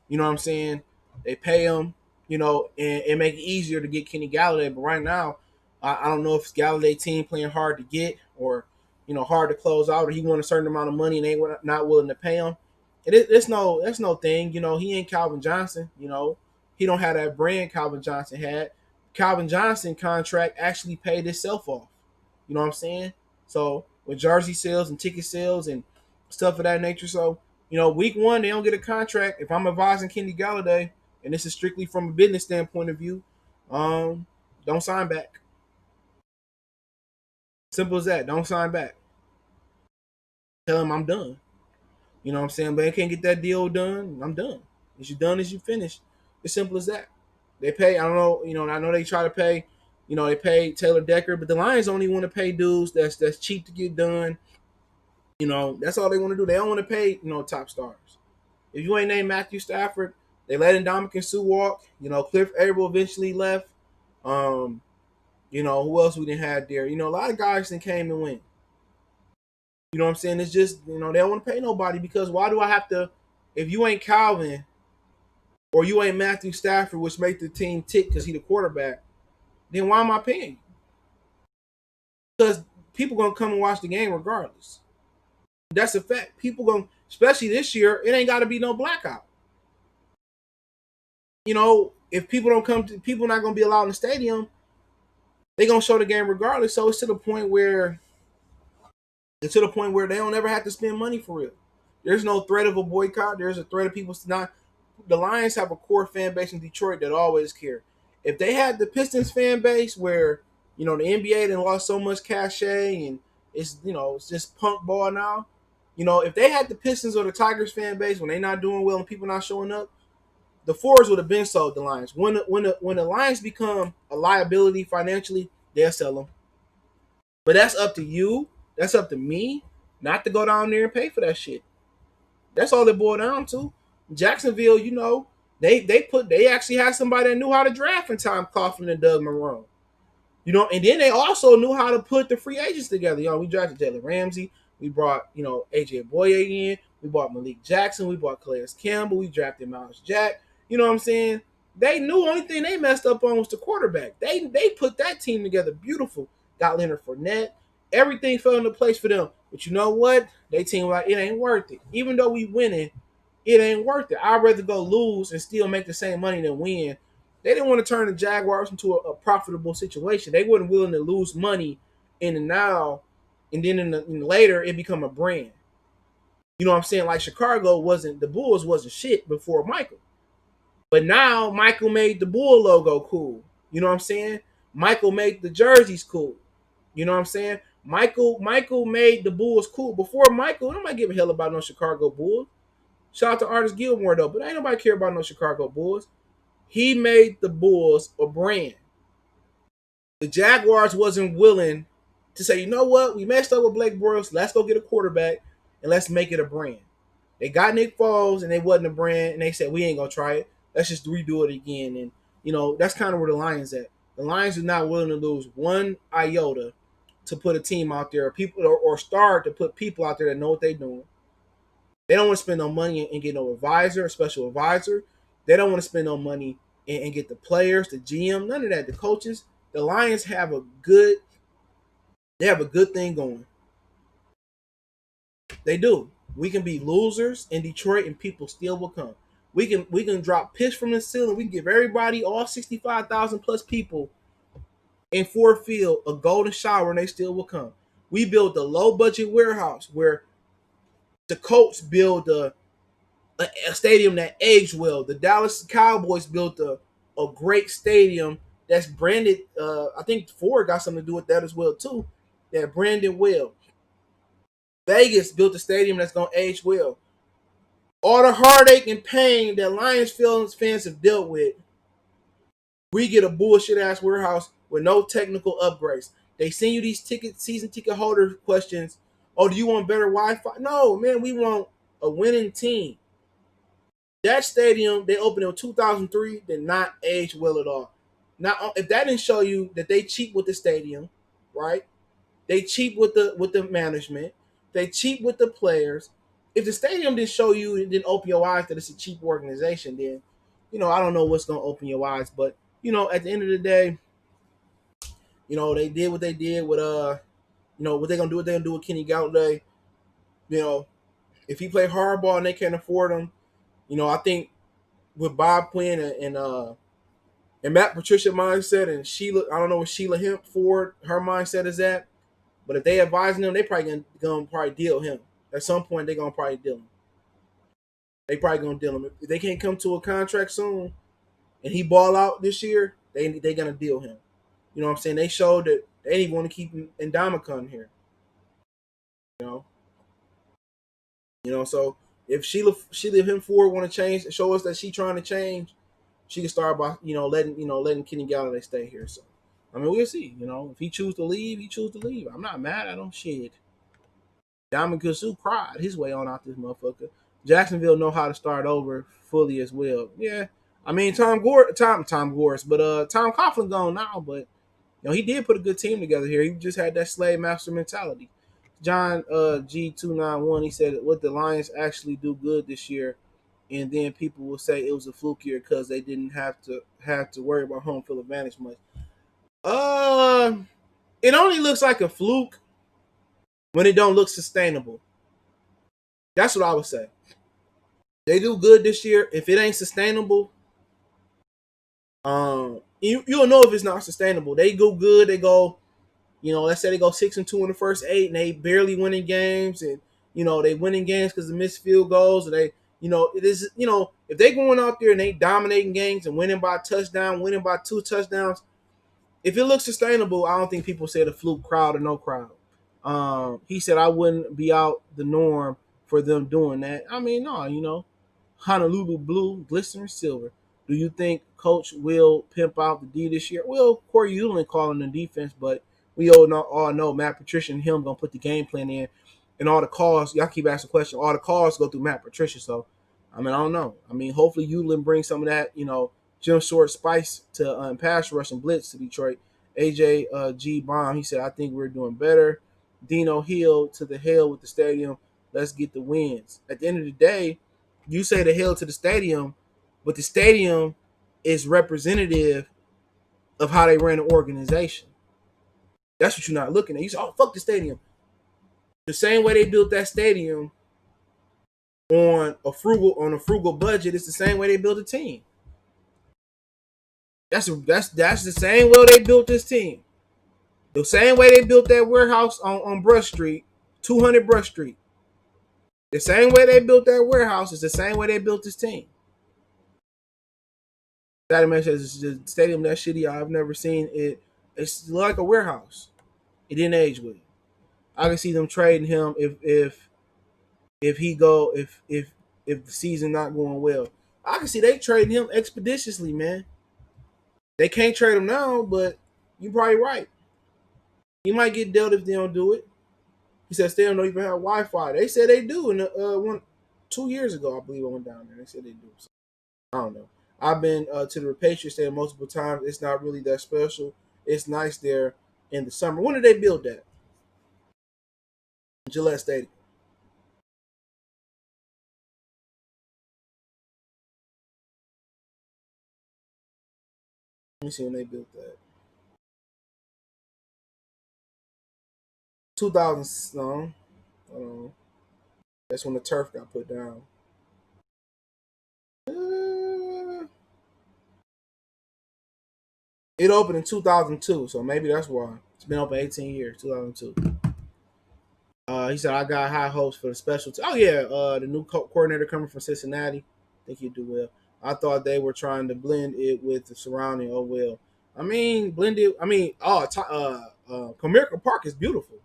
you know what I'm saying? They pay him, you know, and make it easier to get Kenny Galladay. But right now, I don't know if it's Galladay team playing hard to get or, you know, hard to close out, or he want a certain amount of money and they were not willing to pay him. That's no thing, you know. He ain't Calvin Johnson, you know. He don't have that brand Calvin Johnson had. Calvin Johnson contract actually paid itself off. You know what I'm saying? So with jersey sales and ticket sales and stuff of that nature. So, you know, week one, they don't get a contract. If I'm advising Kenny Galladay, and this is strictly from a business standpoint of view, don't sign back. Simple as that. Don't sign back. Tell him I'm done. You know what I'm saying? But I can't get that deal done. I'm done. As you done as you finish. It's simple as that. They pay, I don't know, you know, I know they try to pay, you know, they pay Taylor Decker, but the Lions only want to pay dudes that's cheap to get done. You know, that's all they want to do. They don't want to pay, you know, top stars. If you ain't named Matthew Stafford, they let Ndamukong Suh walk. You know, Cliff Abel eventually left. Who else we didn't have there? A lot of guys that came and went. You know what I'm saying? It's just, they don't want to pay nobody because why do I have to, if you ain't Calvin or you ain't Matthew Stafford, which make the team tick because he the quarterback, then why am I paying? Because people going to come and watch the game regardless. That's a fact. People going to, especially this year, it ain't got to be no blackout. If people don't come, people not going to be allowed in the stadium, they going to show the game regardless. So it's to the point where they don't ever have to spend money for real. There's no threat of a boycott. There's a threat of people not. The Lions have a core fan base in Detroit that always care. If they had the Pistons fan base where, the NBA then lost so much cachet and it's just punk ball now. If they had the Pistons or the Tigers fan base when they're not doing well and people not showing up, the Fords would have been sold the Lions. When the Lions become a liability financially, they'll sell them. But that's up to you. That's up to me not to go down there and pay for that shit. That's all it boiled down to. Jacksonville, they actually had somebody that knew how to draft in Tom Coughlin and Doug Marrone. And then they also knew how to put the free agents together. We drafted Jalen Ramsey. We brought, AJ Boye in. We brought Malik Jackson. We brought Calais Campbell. We drafted Miles Jack. You know what I'm saying? They knew the only thing they messed up on was the quarterback. They put that team together beautiful. Got Leonard Fournette. Everything fell into place for them. But you know what? They team like, it ain't worth it. Even though we winning, it ain't worth it. I'd rather go lose and still make the same money than win. They didn't want to turn the Jaguars into a profitable situation. They weren't willing to lose money in the now, and then in the later it become a brand. You know what I'm saying? Like the Bulls wasn't shit before Michael. But now Michael made the Bull logo cool. You know what I'm saying? Michael made the jerseys cool. You know what I'm saying? Michael made the Bulls cool. Before Michael, nobody give a hell about no Chicago Bulls. Shout out to Artis Gilmore though, but ain't nobody care about no Chicago Bulls. He made the Bulls a brand. The Jaguars wasn't willing to say, you know what, we messed up with Blake Bortles. Let's go get a quarterback and let's make it a brand. They got Nick Foles and they wasn't a brand, and they said we ain't gonna try it. Let's just redo it again. And that's kind of where the Lions at. The Lions are not willing to lose one iota to put a team out there, or start to put people out there that know what they're doing. They don't want to spend no money and get no advisor, a special advisor. They don't want to spend no money and get the players, the GM, none of that. The coaches, the Lions have a good thing going. They do. We can be losers in Detroit and people still will come. We can drop pitch from the ceiling. We can give everybody, all 65,000 plus people in Ford Field, a golden shower and they still will come. We built a low budget warehouse where the Colts build a stadium that aged well. The Dallas Cowboys built a great stadium that's branded. I think Ford got something to do with that as well too. That branded well. Vegas built a stadium that's gonna age well. All the heartache and pain that Lions fans have dealt with, we get a bullshit ass warehouse with no technical upgrades. They send you these season ticket holder questions. Oh, do you want better Wi-Fi? No, man, we want a winning team. That stadium they opened in 2003 did not age well at all. Now, if that didn't show you that they cheat with the stadium, right? They cheat with the management. They cheat with the players. If the stadium didn't show you, it didn't open your eyes that it's a cheap organization, then I don't know what's gonna open your eyes. But at the end of the day, they did what they did with what they're gonna do with Kenny Galladay. If he play hardball and they can't afford him, I think with Bob Quinn and Matt Patricia mindset and Sheila, I don't know what Sheila Hemp Ford her mindset is at, but if they advising him, they probably gonna probably deal him at some point. They're gonna probably deal him. They probably gonna deal him if they can't come to a contract soon, and he ball out this year. They gonna deal him. You know what I'm saying? They showed that they didn't even want to keep Ndamukong here. So if Sheila Hemp Ford want to change, show us that she trying to change, she can start by letting Kenny Galladay stay here. So we'll see. If he choose to leave, he choose to leave. I'm not mad at him. Shit. Diamond Kusu cried his way on out this motherfucker. Jacksonville know how to start over fully as well. Yeah. Tom Coughlin gone now, but He did put a good team together here. He just had that slave master mentality. John G291, he said, "What the Lions actually do good this year, and then people will say it was a fluke year because they didn't have to worry about home field advantage much." Uh, it only looks like a fluke when it don't look sustainable. That's what I would say. They do good this year. If it ain't sustainable, you'll know if it's not sustainable. They go good. They go, let's say they go 6-2 in the first 8, and they barely winning games, and they winning games because of missed field goals. And it is, if they going out there and they dominating games and winning by a touchdown, winning by 2 touchdowns, if it looks sustainable, I don't think people say the fluke, crowd or no crowd. He said I wouldn't be out the norm for them doing that. I mean, no, Honolulu blue, glistening silver. Do you think Coach will pimp out the D this year? Well, Corey Uland calling the defense, but we all know Matt Patricia and him gonna put the game plan in, and all the calls. Y'all keep asking questions. All the calls go through Matt Patricia. So, I mean, I don't know. I mean, hopefully Uland brings some of that, Jim Short spice to pass rush and blitz to Detroit. AJ G Bomb, he said, I think we're doing better. Dino Hill, to the hell with the stadium. Let's get the wins. At the end of the day, you say the hell to the stadium, but the stadium is representative of how they ran the organization. That's what you're not looking at. You say, oh, fuck the stadium. The same way they built that stadium on a frugal budget, it's the same way they built a team. That's the same way they built this team. The same way they built that warehouse on Brush Street, 200 Brush Street. The same way they built that warehouse is the same way they built this team. That man says the stadium that shitty. I've never seen it. It's like a warehouse. It didn't age well. I can see them trading him if he go if the season not going well. I can see they trading him expeditiously, man. They can't trade him now, but you're probably right. He might get dealt if they don't do it. He said they don't even have Wi-Fi. They said they do. And 2 years ago, I believe I went down there. They said they do. So, I don't know. I've been to the Patriots Stadium multiple times. It's not really that special. It's nice there in the summer. When did they build that? Gillette Stadium. Let me see when they built that. 2000. No, hold on. That's when the turf got put down. Uh, it opened in 2002, so maybe that's why. It's been open 18 years, 2002. He said, I got high hopes for the special team. Oh, yeah, the new coordinator coming from Cincinnati. I think he'll do well. I thought they were trying to blend it with the surrounding. Oh, well. I mean, blended. I mean, Comerica Park is beautiful.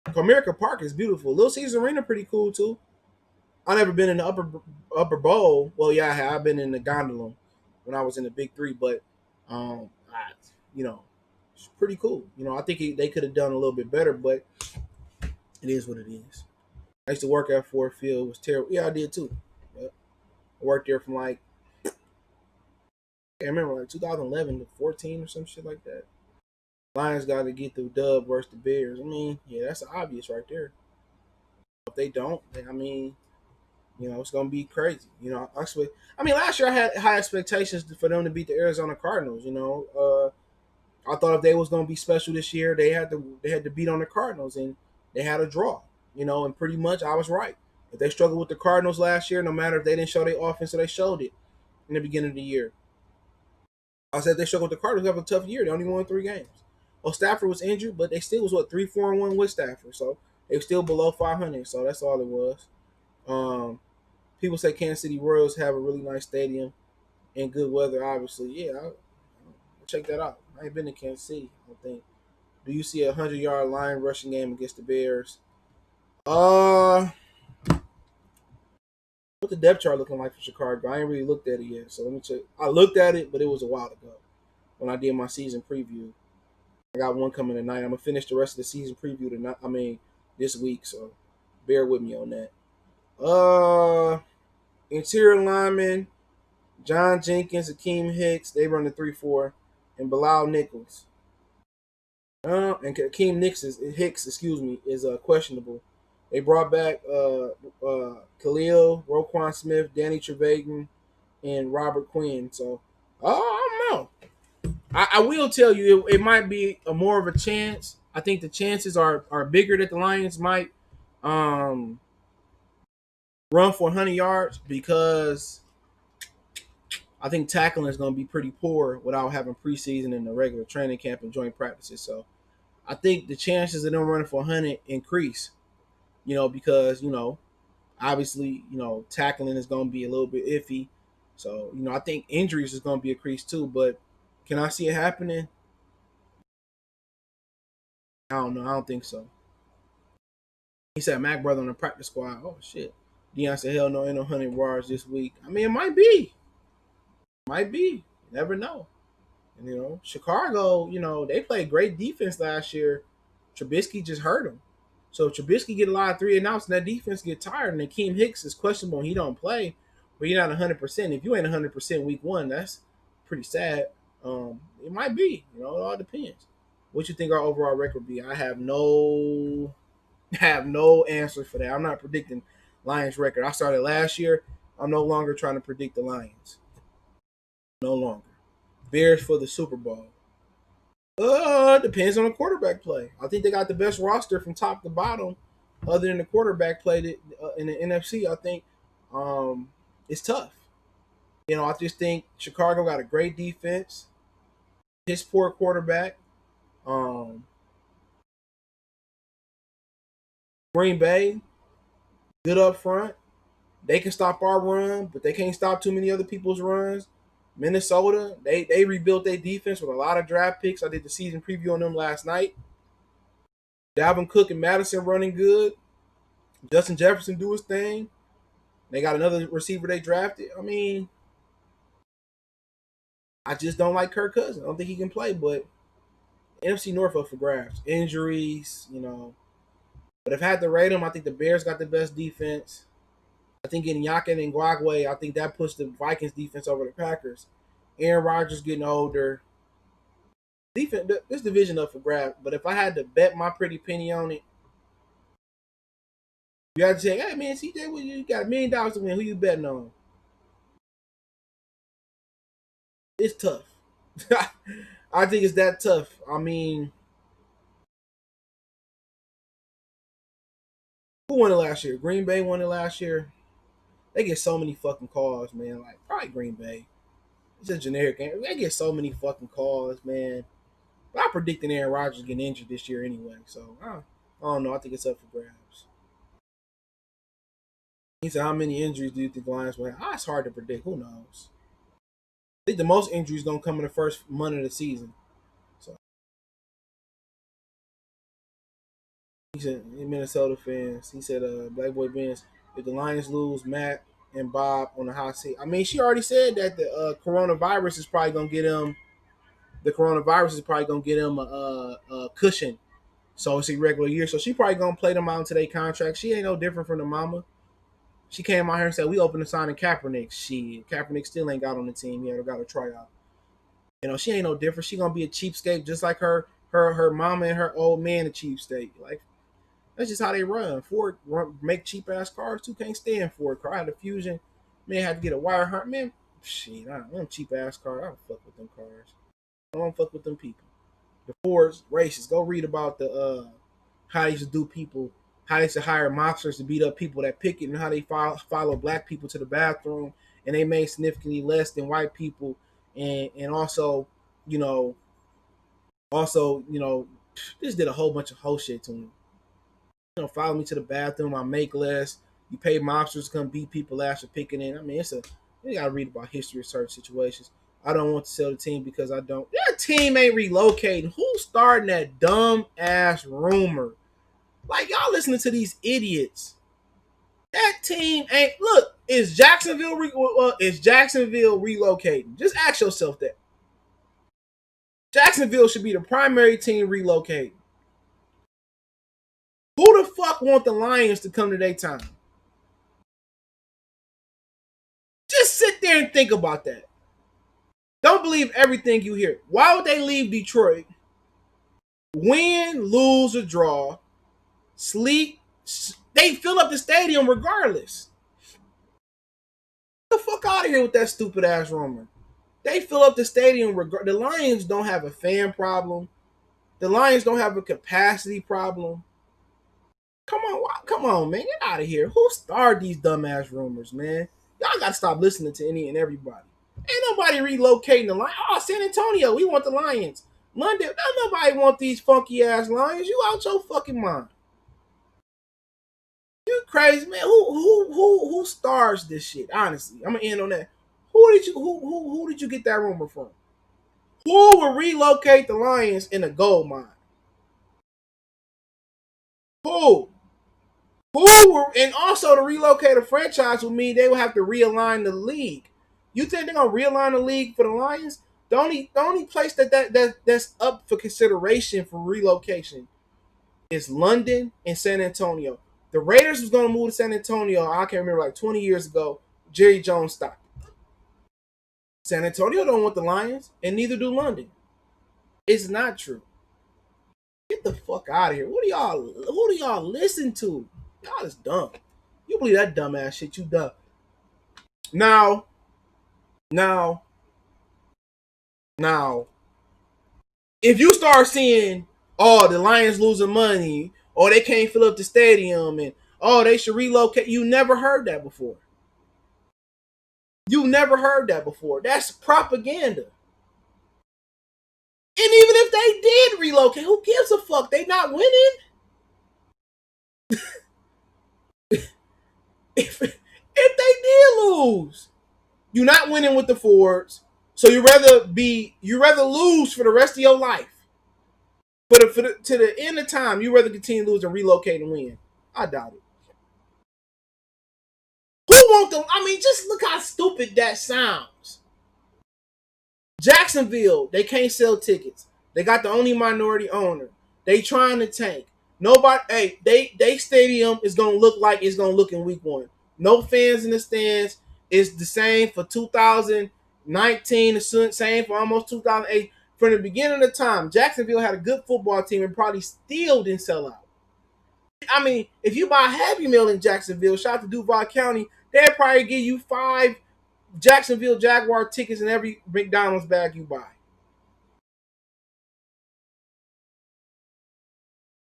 Comerica Park is beautiful. Little Caesar Arena pretty cool, too. I never been in the upper bowl. Well, yeah, I have. I've been in the gondola when I was in the Big Three, but you know, it's pretty cool. I think they could have done a little bit better, but it is what it is. I used to work at Ford Field. It was terrible. Yeah, I did too. Yep. I worked there from I remember 2011 to 14 or some shit like that. Lions got to get the dub versus the Bears. I mean, yeah, that's obvious right there. If they don't, then, I mean, it's gonna be crazy. I mean, last year I had high expectations for them to beat the Arizona Cardinals. I thought if they was gonna be special this year, they had to beat on the Cardinals, and they had a draw. And pretty much I was right. If they struggled with the Cardinals last year, no matter if they didn't show their offense, or they showed it in the beginning of the year. I said they struggled with the Cardinals. They have a tough year. They only won 3 games. Well, Stafford was injured, but they still was 3-4-1 with Stafford, so they were still below 500. So that's all it was. People say Kansas City Royals have a really nice stadium and good weather. Obviously, yeah, I'll check that out. I ain't been to Kansas City. I don't think. Do you see a 100-yard line rushing game against the Bears? What the depth chart looking like for Chicago? I ain't really looked at it yet, so let me check. I looked at it, but it was a while ago when I did my season preview. I got one coming tonight. I'm gonna finish the rest of the season preview tonight. I mean, this week, so bear with me on that. Interior lineman John Jenkins, Akeem Hicks, they run the 3-4, and Bilal Nichols. And Akeem Hicks, is questionable. They brought back Khalil, Roquan Smith, Danny Trevathan, and Robert Quinn. So, I don't know. I will tell you, it might be a more of a chance. I think the chances are bigger that the Lions might um, run for 100 yards because I think tackling is going to be pretty poor without having preseason and the regular training camp and joint practices. So I think the chances of them running for 100 increase, because, obviously, tackling is going to be a little bit iffy. So, I think injuries is going to be increased too. But can I see it happening? I don't know. I don't think so. He said Mac brother on the practice squad. Oh, shit. Deion said, hell no, ain't no 100 yards this week. I mean, it might be. Might be. You never know. And, Chicago, they played great defense last year. Trubisky just hurt them. So if Trubisky get a lot of 3-and-outs and that defense get tired, and Akeem Hicks is questionable and he don't play, but you're not 100%. If you ain't 100% week one, that's pretty sad. It might be. It all depends. What you think our overall record be? I have no answer for that. I'm not predicting Lions record. I started last year. I'm no longer trying to predict the Lions. No longer. Bears for the Super Bowl. Depends on the quarterback play. I think they got the best roster from top to bottom, other than the quarterback play in the NFC. I think it's tough. I just think Chicago got a great defense. His poor quarterback. Green Bay, good up front. They can stop our run, but they can't stop too many other people's runs. Minnesota, they rebuilt their defense with a lot of draft picks. I did the season preview on them last night. Dalvin Cook and Madison running good. Justin Jefferson do his thing. They got another receiver they drafted. I mean, I just don't like Kirk Cousins. I don't think he can play, but NFC North up for grabs. Injuries, But if I had to rate them, I think the Bears got the best defense. I think getting Yakin and Ngwagwe, I think that puts the Vikings defense over the Packers. Aaron Rodgers getting older. Defense, this division up for grabs. But if I had to bet my pretty penny on it, you had to say, hey man, CJ, you got $1 million to win. Who you betting on? It's tough. I think it's that tough. I mean, who won it last year? Green Bay won it last year. They get so many fucking calls, man. Like, probably Green Bay. It's a generic game. They get so many fucking calls, man. But I'm predicting Aaron Rodgers getting injured this year anyway. So, I don't know. I think it's up for grabs. He said, how many injuries do you think the Lions will have? It's hard to predict. Who knows? I think the most injuries going to come in the first month of the season. So, he said, Minnesota fans, he said, Black Boy Benz, if the Lions lose, Matt and Bob on the hot seat. I mean, she already said that the coronavirus is probably going to get him. The coronavirus is probably going to get him a cushion. So it's a regular year. So she probably going to play them out into their contract. She ain't no different from the mama. She came out here and said, we open the signing Kaepernick. Kaepernick still ain't got on the team yet or got a tryout. She ain't no different. She going to be a cheapskate just like her mama and her old man a cheapskate. Like, that's just how they run. Ford make cheap-ass cars, too. Can't stand Ford car. I had a Fusion. Man, had to get a wire harness. Man, shit, I don't cheap-ass cars. I don't fuck with them cars. I don't fuck with them people. The Fords, racist. Go read about the how they used to do people, how they used to hire mobsters to beat up people that picket, and how they follow black people to the bathroom, and they made significantly less than white people, and also, just did a whole bunch of whole shit to them. Follow me to the bathroom. I make less. You pay mobsters to come beat people ass for picking in. I mean, you gotta read about history of certain situations. I don't want to sell the team because I don't. That team ain't relocating. Who's starting that dumb ass rumor? Like, y'all listening to these idiots. That team ain't. Look, is Jacksonville relocating? Just ask yourself that. Jacksonville should be the primary team relocating. Who the fuck want the Lions to come to their time? Just sit there and think about that. Don't believe everything you hear. Why would they leave Detroit? Win, lose, or draw, sleep. They fill up the stadium regardless. Get the fuck out of here with that stupid ass rumor. They fill up the stadium. The Lions don't have a fan problem. The Lions don't have a capacity problem. Come on, man, get out of here. Who started these dumbass rumors, man? Y'all gotta stop listening to any and everybody. Ain't nobody relocating the Lions. Oh, San Antonio, we want the Lions. London, don't nobody want these funky ass Lions. You out your fucking mind. You crazy, man. Who stars this shit? Honestly, I'm gonna end on that. Who did you get that rumor from? Who will relocate the Lions in a gold mine? Who? And also to relocate a franchise would mean they would have to realign the league. You think they're gonna realign the league for the Lions? The only place that's up for consideration for relocation is London and San Antonio. The Raiders was gonna move to San Antonio. I can't remember, like 20 years ago. Jerry Jones stopped. San Antonio don't want the Lions, and neither do London. It's not true. Get the fuck out of here. Who do y'all listen to? Y'all is dumb. You believe that dumbass shit, you dumb. Now, now, now, if you start seeing, oh, the Lions losing money, or they can't fill up the stadium, and oh, they should relocate, you never heard that before. You never heard that before. That's propaganda. And even if they did relocate, who gives a fuck? They not winning. if they did lose, you're not winning with the Fords. So you rather lose for the rest of your life. But to the end of time, you rather continue to lose and relocate and win. I doubt it. Who want them? I mean, just look how stupid that sounds. Jacksonville, they can't sell tickets. They got the only minority owner. They trying to tank. Nobody. Hey, they stadium is gonna look like it's gonna look in week 1. No fans in the stands. It's the same for 2019. The same for almost 2008. From the beginning of the time, Jacksonville had a good football team and probably still didn't sell out. I mean, if you buy a Happy Meal in Jacksonville, shout out to Duval County, they'll probably give you 5 Jacksonville Jaguar tickets in every McDonald's bag you buy.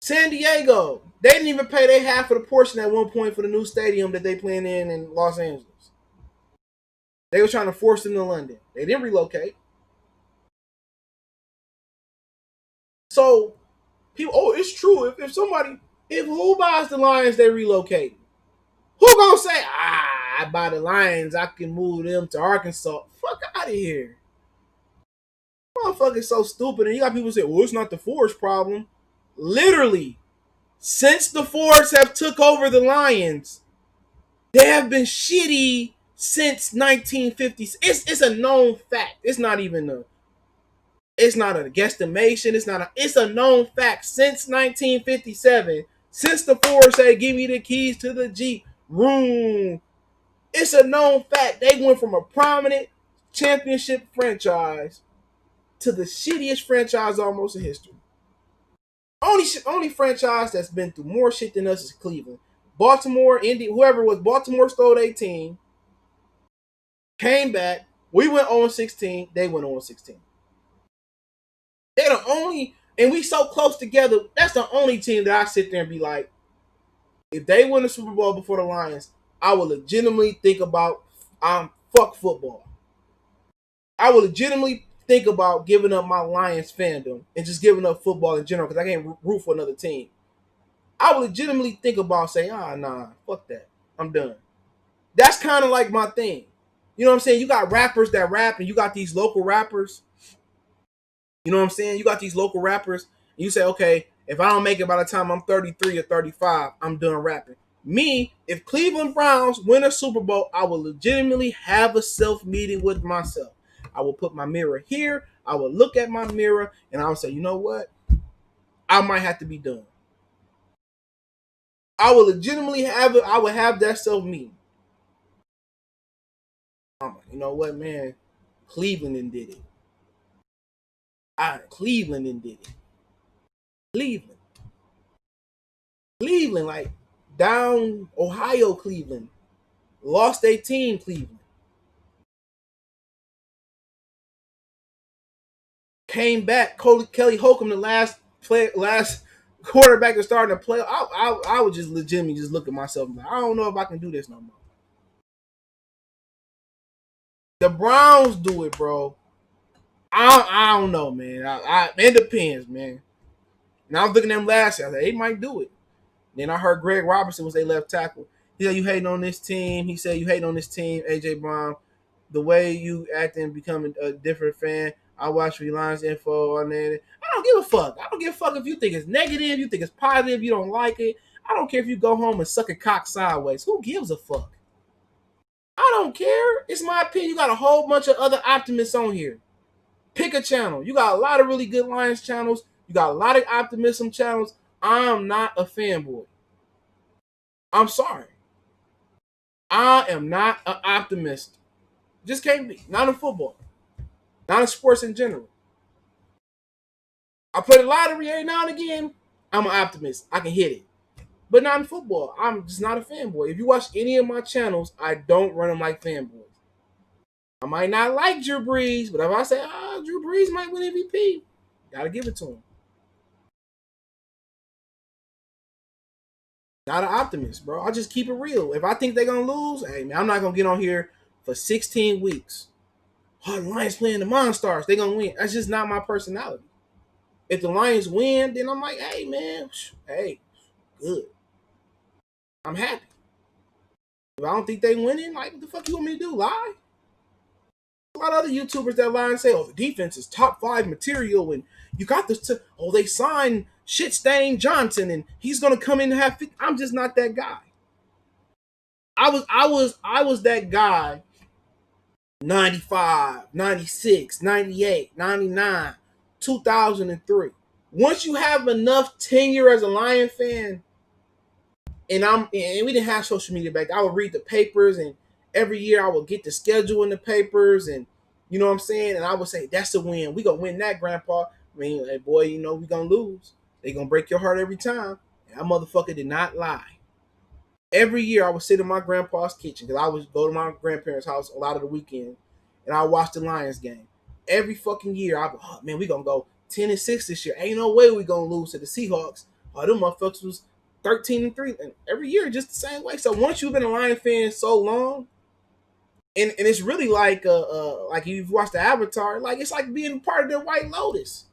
San Diego, they didn't even pay their half of the portion at one point for the new stadium that they playing in Los Angeles. They were trying to force them to London. They didn't relocate. So people, oh, it's true. If who buys the Lions, they relocate. Who gonna say, I buy the Lions, I can move them to Arkansas? Fuck out of here. Motherfucker's so stupid. And you got people say, well, it's not the Fords problem. Literally, since the Fords have took over the Lions, they have been shitty since 1950s. It's a known fact. It's not a guesstimation. It's a known fact. Since 1957, since the Fords said, give me the keys to the Jeep, room. It's a known fact. They went from a prominent championship franchise to the shittiest franchise almost in history. Only franchise that's been through more shit than us is Cleveland. Baltimore, Indy, whoever it was, Baltimore stole their team, came back. We went 0-16. They went 0-16. They're the only, and we so close together. That's the only team that I sit there and be like, if they win the Super Bowl before the Lions, I will legitimately think about fuck football. I will legitimately think about giving up my Lions fandom and just giving up football in general because I can't root for another team. I would legitimately think about saying, nah, fuck that. I'm done. That's kind of like my thing. You know what I'm saying? You got rappers that rap and you got these local rappers. You know what I'm saying? You got these local rappers and you say, okay, if I don't make it by the time I'm 33 or 35, I'm done rapping. Me, if Cleveland Browns win a Super Bowl, I will legitimately have a self-meeting with myself. I will put my mirror here. I will look at my mirror and I will say, you know what? I might have to be done. I will legitimately have it. I would have that self-meeting. You know what, man? Cleveland did it. Cleveland then did it. Cleveland, like down Ohio, Cleveland lost their team. Cleveland came back. Kelly Holcomb, the last quarterback to start in the play. I would just legitimately just look at myself and like, I don't know if I can do this no more. The Browns do it, bro. I don't know, man. It depends, man. And I was looking at them last year. I was like, they might do it. Then I heard Greg Robinson was their left tackle. He said, you hating on this team. He said, you hating on this team, AJ Brown. The way you acting and becoming a different fan. I watch Reliance info on there. I don't give a fuck. I don't give a fuck if you think it's negative, you think it's positive, you don't like it. I don't care if you go home and suck a cock sideways. Who gives a fuck? I don't care. It's my opinion. You got a whole bunch of other optimists on here. Pick a channel. You got a lot of really good Lions channels. You got a lot of optimism channels. I'm not a fanboy. I'm sorry. I am not an optimist. Just can't be. Not in football. Not in sports in general. I play the lottery every now and again. I'm an optimist. I can hit it. But not in football. I'm just not a fanboy. If you watch any of my channels, I don't run them like fanboys. I might not like Drew Brees, but if I say, Drew Brees might win MVP, gotta give it to him. Not an optimist, bro. I'll just keep it real. If I think they're gonna lose, hey man, I'm not gonna get on here for 16 weeks. Oh, the Lions playing the Monstars, they gonna win. That's just not my personality. If the Lions win, then I'm like, hey man, hey, good. I'm happy. If I don't think they winning, like what the fuck you want me to do? Lie? A lot of other YouTubers that lie and say, the defense is top 5 material, and you got this they signed shit stain Johnson, and he's gonna come in and have. I'm just not that guy. I was that guy. 95, 96, 98, 99, 2003. Once you have enough tenure as a Lion fan, and we didn't have social media back then, I would read the papers, and every year I would get the schedule in the papers, and you know what I'm saying? And I would say, that's a win. We gonna win that, Grandpa. I mean, hey, boy, you know we gonna lose. They gonna break your heart every time. And that motherfucker did not lie. Every year I would sit in my grandpa's kitchen because I would go to my grandparents' house a lot of the weekend, and I watch the Lions game. Every fucking year, man, we gonna go 10-6 this year. Ain't no way we gonna lose to the Seahawks. Them motherfuckers was 13-3, and every year just the same way. So once you've been a Lion fan so long, and it's really like you've watched the Avatar, like it's like being part of the White Lotus.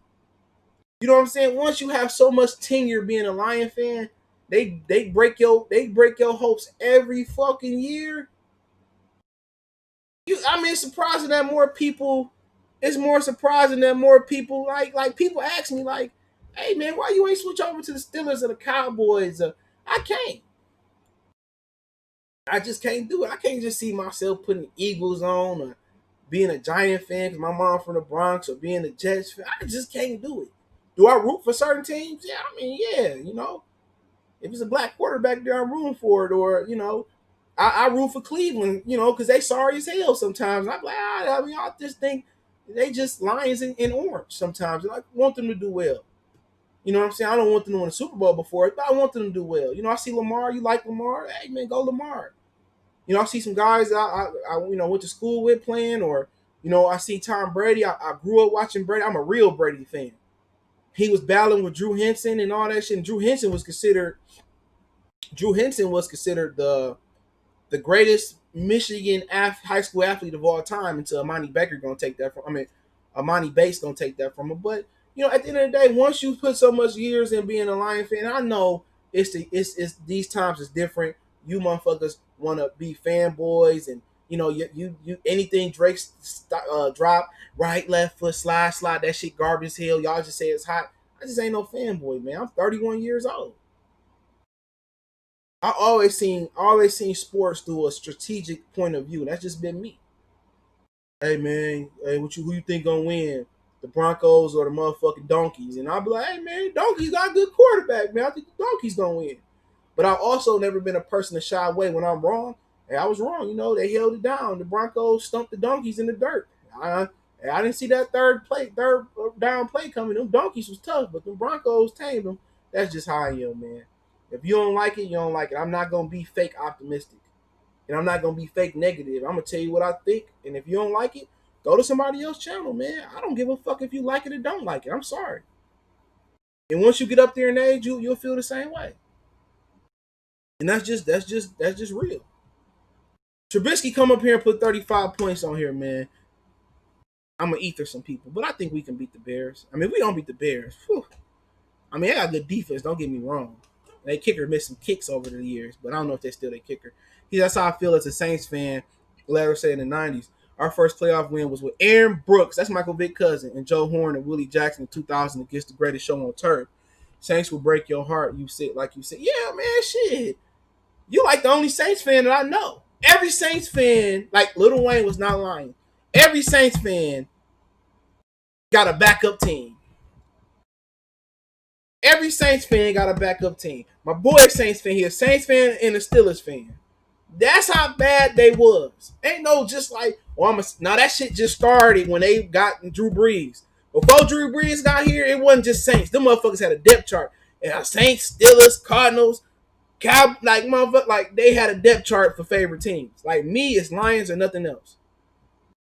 You know what I'm saying? Once you have so much tenure being a Lion fan, they break your hopes every fucking year. It's surprising that more people. It's more surprising that more people like people ask me like, "Hey man, why you ain't switch over to the Steelers or the Cowboys?" I can't. I just can't do it. I can't just see myself putting the Eagles on or being a Giant fan because my mom from the Bronx or being a Jets fan. I just can't do it. Do I root for certain teams? Yeah, yeah, you know. If it's a black quarterback there, I'm rooting for it. Or, you know, I root for Cleveland, you know, because they sorry as hell sometimes. I'm like, I just think they just Lions in orange sometimes. I want them to do well. You know what I'm saying? I don't want them to win a Super Bowl before it, but I want them to do well. You know, I see Lamar. You like Lamar? Hey, man, go Lamar. You know, I see some guys I went to school with playing, or, you know, I see Tom Brady. I grew up watching Brady. I'm a real Brady fan. He was battling with Drew Henson and all that shit. And Drew Henson was considered the greatest Michigan high school athlete of all time until Amani Baker gonna take that from. Amani Bates gonna take that from him. But you know, at the end of the day, once you put so much years in being a Lion fan, I know it's these times is different. You motherfuckers want to be fanboys, and you know you anything Drake's drop right, left foot, slide that shit garbage hell. Y'all just say it's hot. I just ain't no fanboy, man. I'm 31 years old. I always seen sports through a strategic point of view. And that's just been me. Hey man, hey, who you think gonna win? The Broncos or the motherfucking Donkeys? And I'll be like, hey man, Donkeys got a good quarterback, man. I think the Donkeys gonna win. But I've also never been a person to shy away when I'm wrong. Hey, I was wrong, you know, they held it down. The Broncos stumped the Donkeys in the dirt. And I didn't see that third down play coming. Them donkeys was tough, but them Broncos tamed them. That's just how I am, man. If you don't like it, you don't like it. I'm not gonna be fake optimistic, and I'm not gonna be fake negative. I'm gonna tell you what I think, and if you don't like it, go to somebody else's channel, man. I don't give a fuck if you like it or don't like it. I'm sorry. And once you get up there in age, you'll feel the same way. And that's just real. Trubisky come up here and put 35 points on here, man. I'm gonna ether some people, but I think we can beat the Bears. I mean, if we don't beat the Bears, whew, I mean, they got good defense. Don't get me wrong. They kicker missed some kicks over the years, but I don't know if they're still their kicker. That's how I feel as a Saints fan. Larry said in the '90s, our first playoff win was with Aaron Brooks, that's Michael Vick's cousin, and Joe Horn and Willie Jackson in 2000 against the greatest show on turf. Saints will break your heart. You said, yeah, man, shit. You like the only Saints fan that I know. Every Saints fan, like Lil Wayne was not lying. Every Saints fan got a backup team. Every Saints fan got a backup team. My boy Saints fan, he a Saints fan and a Steelers fan. That's how bad they was. Ain't no just like, now that shit just started when they got Drew Brees. Before Drew Brees got here, it wasn't just Saints. Them motherfuckers had a depth chart. And Saints, Steelers, Cardinals, like motherfucker, like they had a depth chart for favorite teams. Like me, it's Lions or nothing else.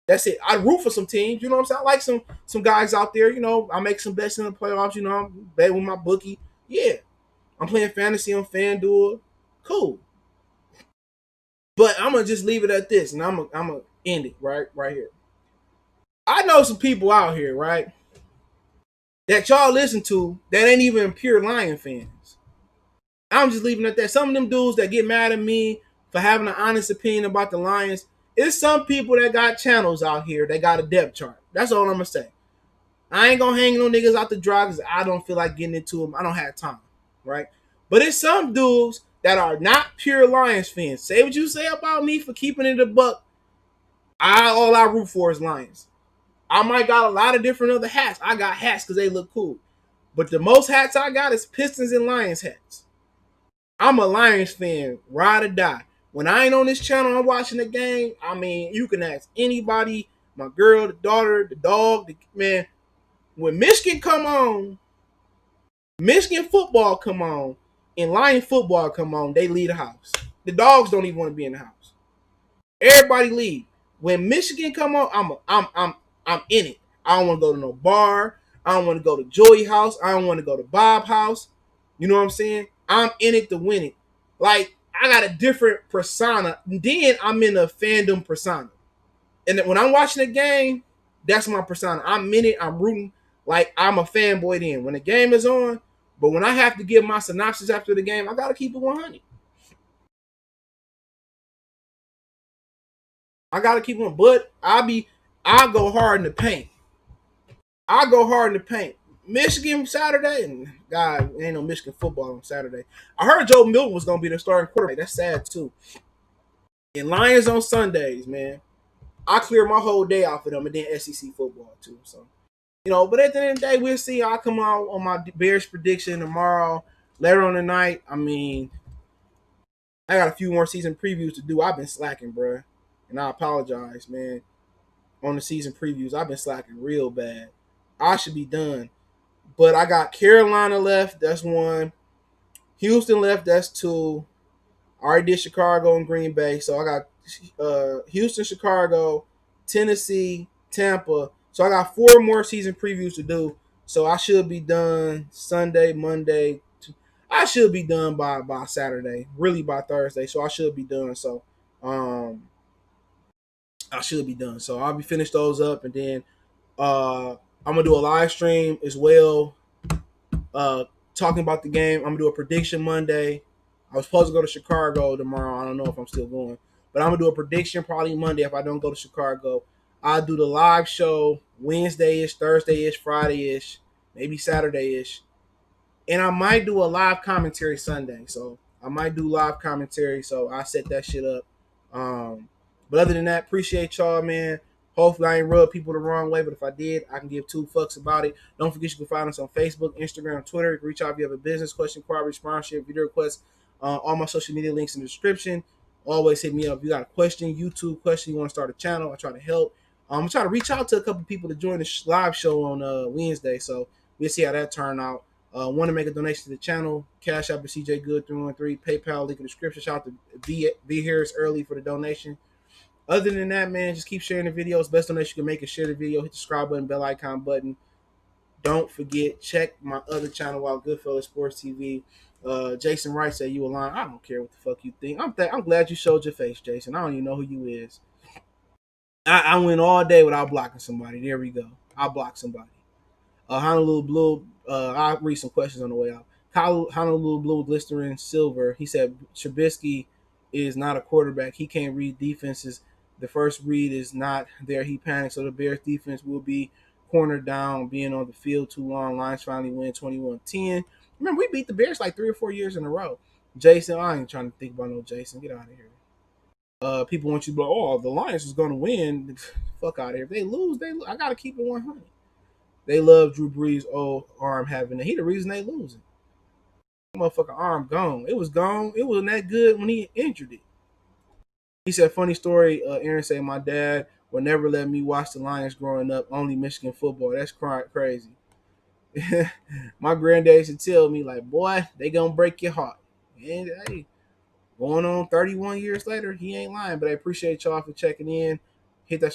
That's it. I root for some teams, you know what I'm saying? I like some guys out there, you know. I make some bets in the playoffs, you know. I'm betting with my bookie. Yeah. I'm playing fantasy on FanDuel. Cool. But I'm gonna just leave it at this, and I'm gonna end it right here. I know some people out here, right, that y'all listen to that ain't even pure Lion fans. I'm just leaving it at that. Some of them dudes that get mad at me for having an honest opinion about the Lions, it's some people that got channels out here that got a depth chart. That's all I'm gonna say. I ain't gonna hang no niggas out the draw because I don't feel like getting into them. I don't have time, right? But it's some dudes that are not pure Lions fans. Say what you say about me for keeping it a buck. All I root for is Lions. I might got a lot of different other hats. I got hats because they look cool. But the most hats I got is Pistons and Lions hats. I'm a Lions fan, ride or die. When I ain't on this channel, I'm watching the game. I mean, you can ask anybody, my girl, the daughter, the dog, man. When Michigan come on, Michigan football come on, and Lion football come on, they leave the house. The dogs don't even want to be in the house. Everybody leave. When Michigan come on, I'm in it. I don't want to go to no bar. I don't want to go to Joey house. I don't want to go to Bob house. You know what I'm saying? I'm in it to win it. Like, I got a different persona. Then I'm in a fandom persona. And when I'm watching the game, that's my persona. I'm in it. I'm rooting like I'm a fanboy then. When the game is on, but when I have to give my synopsis after the game, I got to keep it 100. I got to keep it, but I'll go hard in the paint. I'll go hard in the paint. Michigan Saturday, and God, ain't no Michigan football on Saturday. I heard Joe Milton was going to be the starting quarterback. That's sad, too. And Lions on Sundays, man. I clear my whole day off of them, and then SEC football, too. So, you know, but at the end of the day, we'll see. I'll come out on my Bears prediction tomorrow. Later on the night, I mean, I got a few more season previews to do. I've been slacking, bro. And I apologize, man. On the season previews, I've been slacking real bad. I should be done. But I got Carolina left. That's 1. Houston left. That's 2. I already did Chicago and Green Bay. So I got Houston, Chicago, Tennessee, Tampa. So I got 4 more season previews to do. So I should be done Sunday, Monday. I should be done by Saturday. Really by Thursday. So I should be done. So I should be done. So I'll be finished those up, and then I'm gonna do a live stream as well, talking about the game. I'm gonna do a prediction Monday. I was supposed to go to Chicago tomorrow. I don't know if I'm still going, but I'm gonna do a prediction probably Monday if I don't go to Chicago. I'll do the live show Wednesday-ish, Thursday-ish, Friday-ish, maybe Saturday-ish, and I might do a live commentary Sunday. So I might do live commentary. So I set that shit up. But other than that, appreciate y'all, man. Hopefully I ain't rub people the wrong way, but if I did, I can give 2 fucks about it. Don't forget you can find us on Facebook, Instagram, Twitter. You can reach out if you have a business question, inquiry, sponsorship, video request. All my social media links in the description. Always hit me up if you got a question, YouTube question, you want to start a channel. I try to help. I'm trying to reach out to a couple people to join the live show on Wednesday, so we'll see how that turn out. Want to make a donation to the channel? Cash App is CJ Good 313. PayPal link in the description. Shout out to B Harris early for the donation. Other than that, man, just keep sharing the videos. Best donation you can make is share the video, hit the subscribe button, bell icon button. Don't forget, check my other channel, Wild Goodfellas Sports TV. Jason Wright said you a line. I don't care what the fuck you think. I'm glad you showed your face, Jason. I don't even know who you is. I went all day without blocking somebody. There we go. I'll block somebody. Honolulu Blue. I'll read some questions on the way out. Honolulu Blue Glistering Silver. He said Trubisky is not a quarterback. He can't read defenses. The first read is not there. He panics. So the Bears defense will be cornered down, being on the field too long. Lions finally win 21-10. Remember, we beat the Bears like 3 or 4 years in a row. Jason, I ain't trying to think about no Jason. Get out of here. People want you to be like, oh, the Lions is going to win. Fuck out of here. If they lose, they lose. I got to keep it 100. They love Drew Brees' old arm having it. He the reason they losing. Motherfucker arm gone. It was gone. It wasn't that good when he injured it. He said, funny story. Aaron said, my dad would never let me watch the Lions growing up. Only Michigan football. That's crazy. My granddad used to tell me, like, boy, they gonna break your heart. And hey, going on 31 years later, he ain't lying. But I appreciate y'all for checking in. Hit that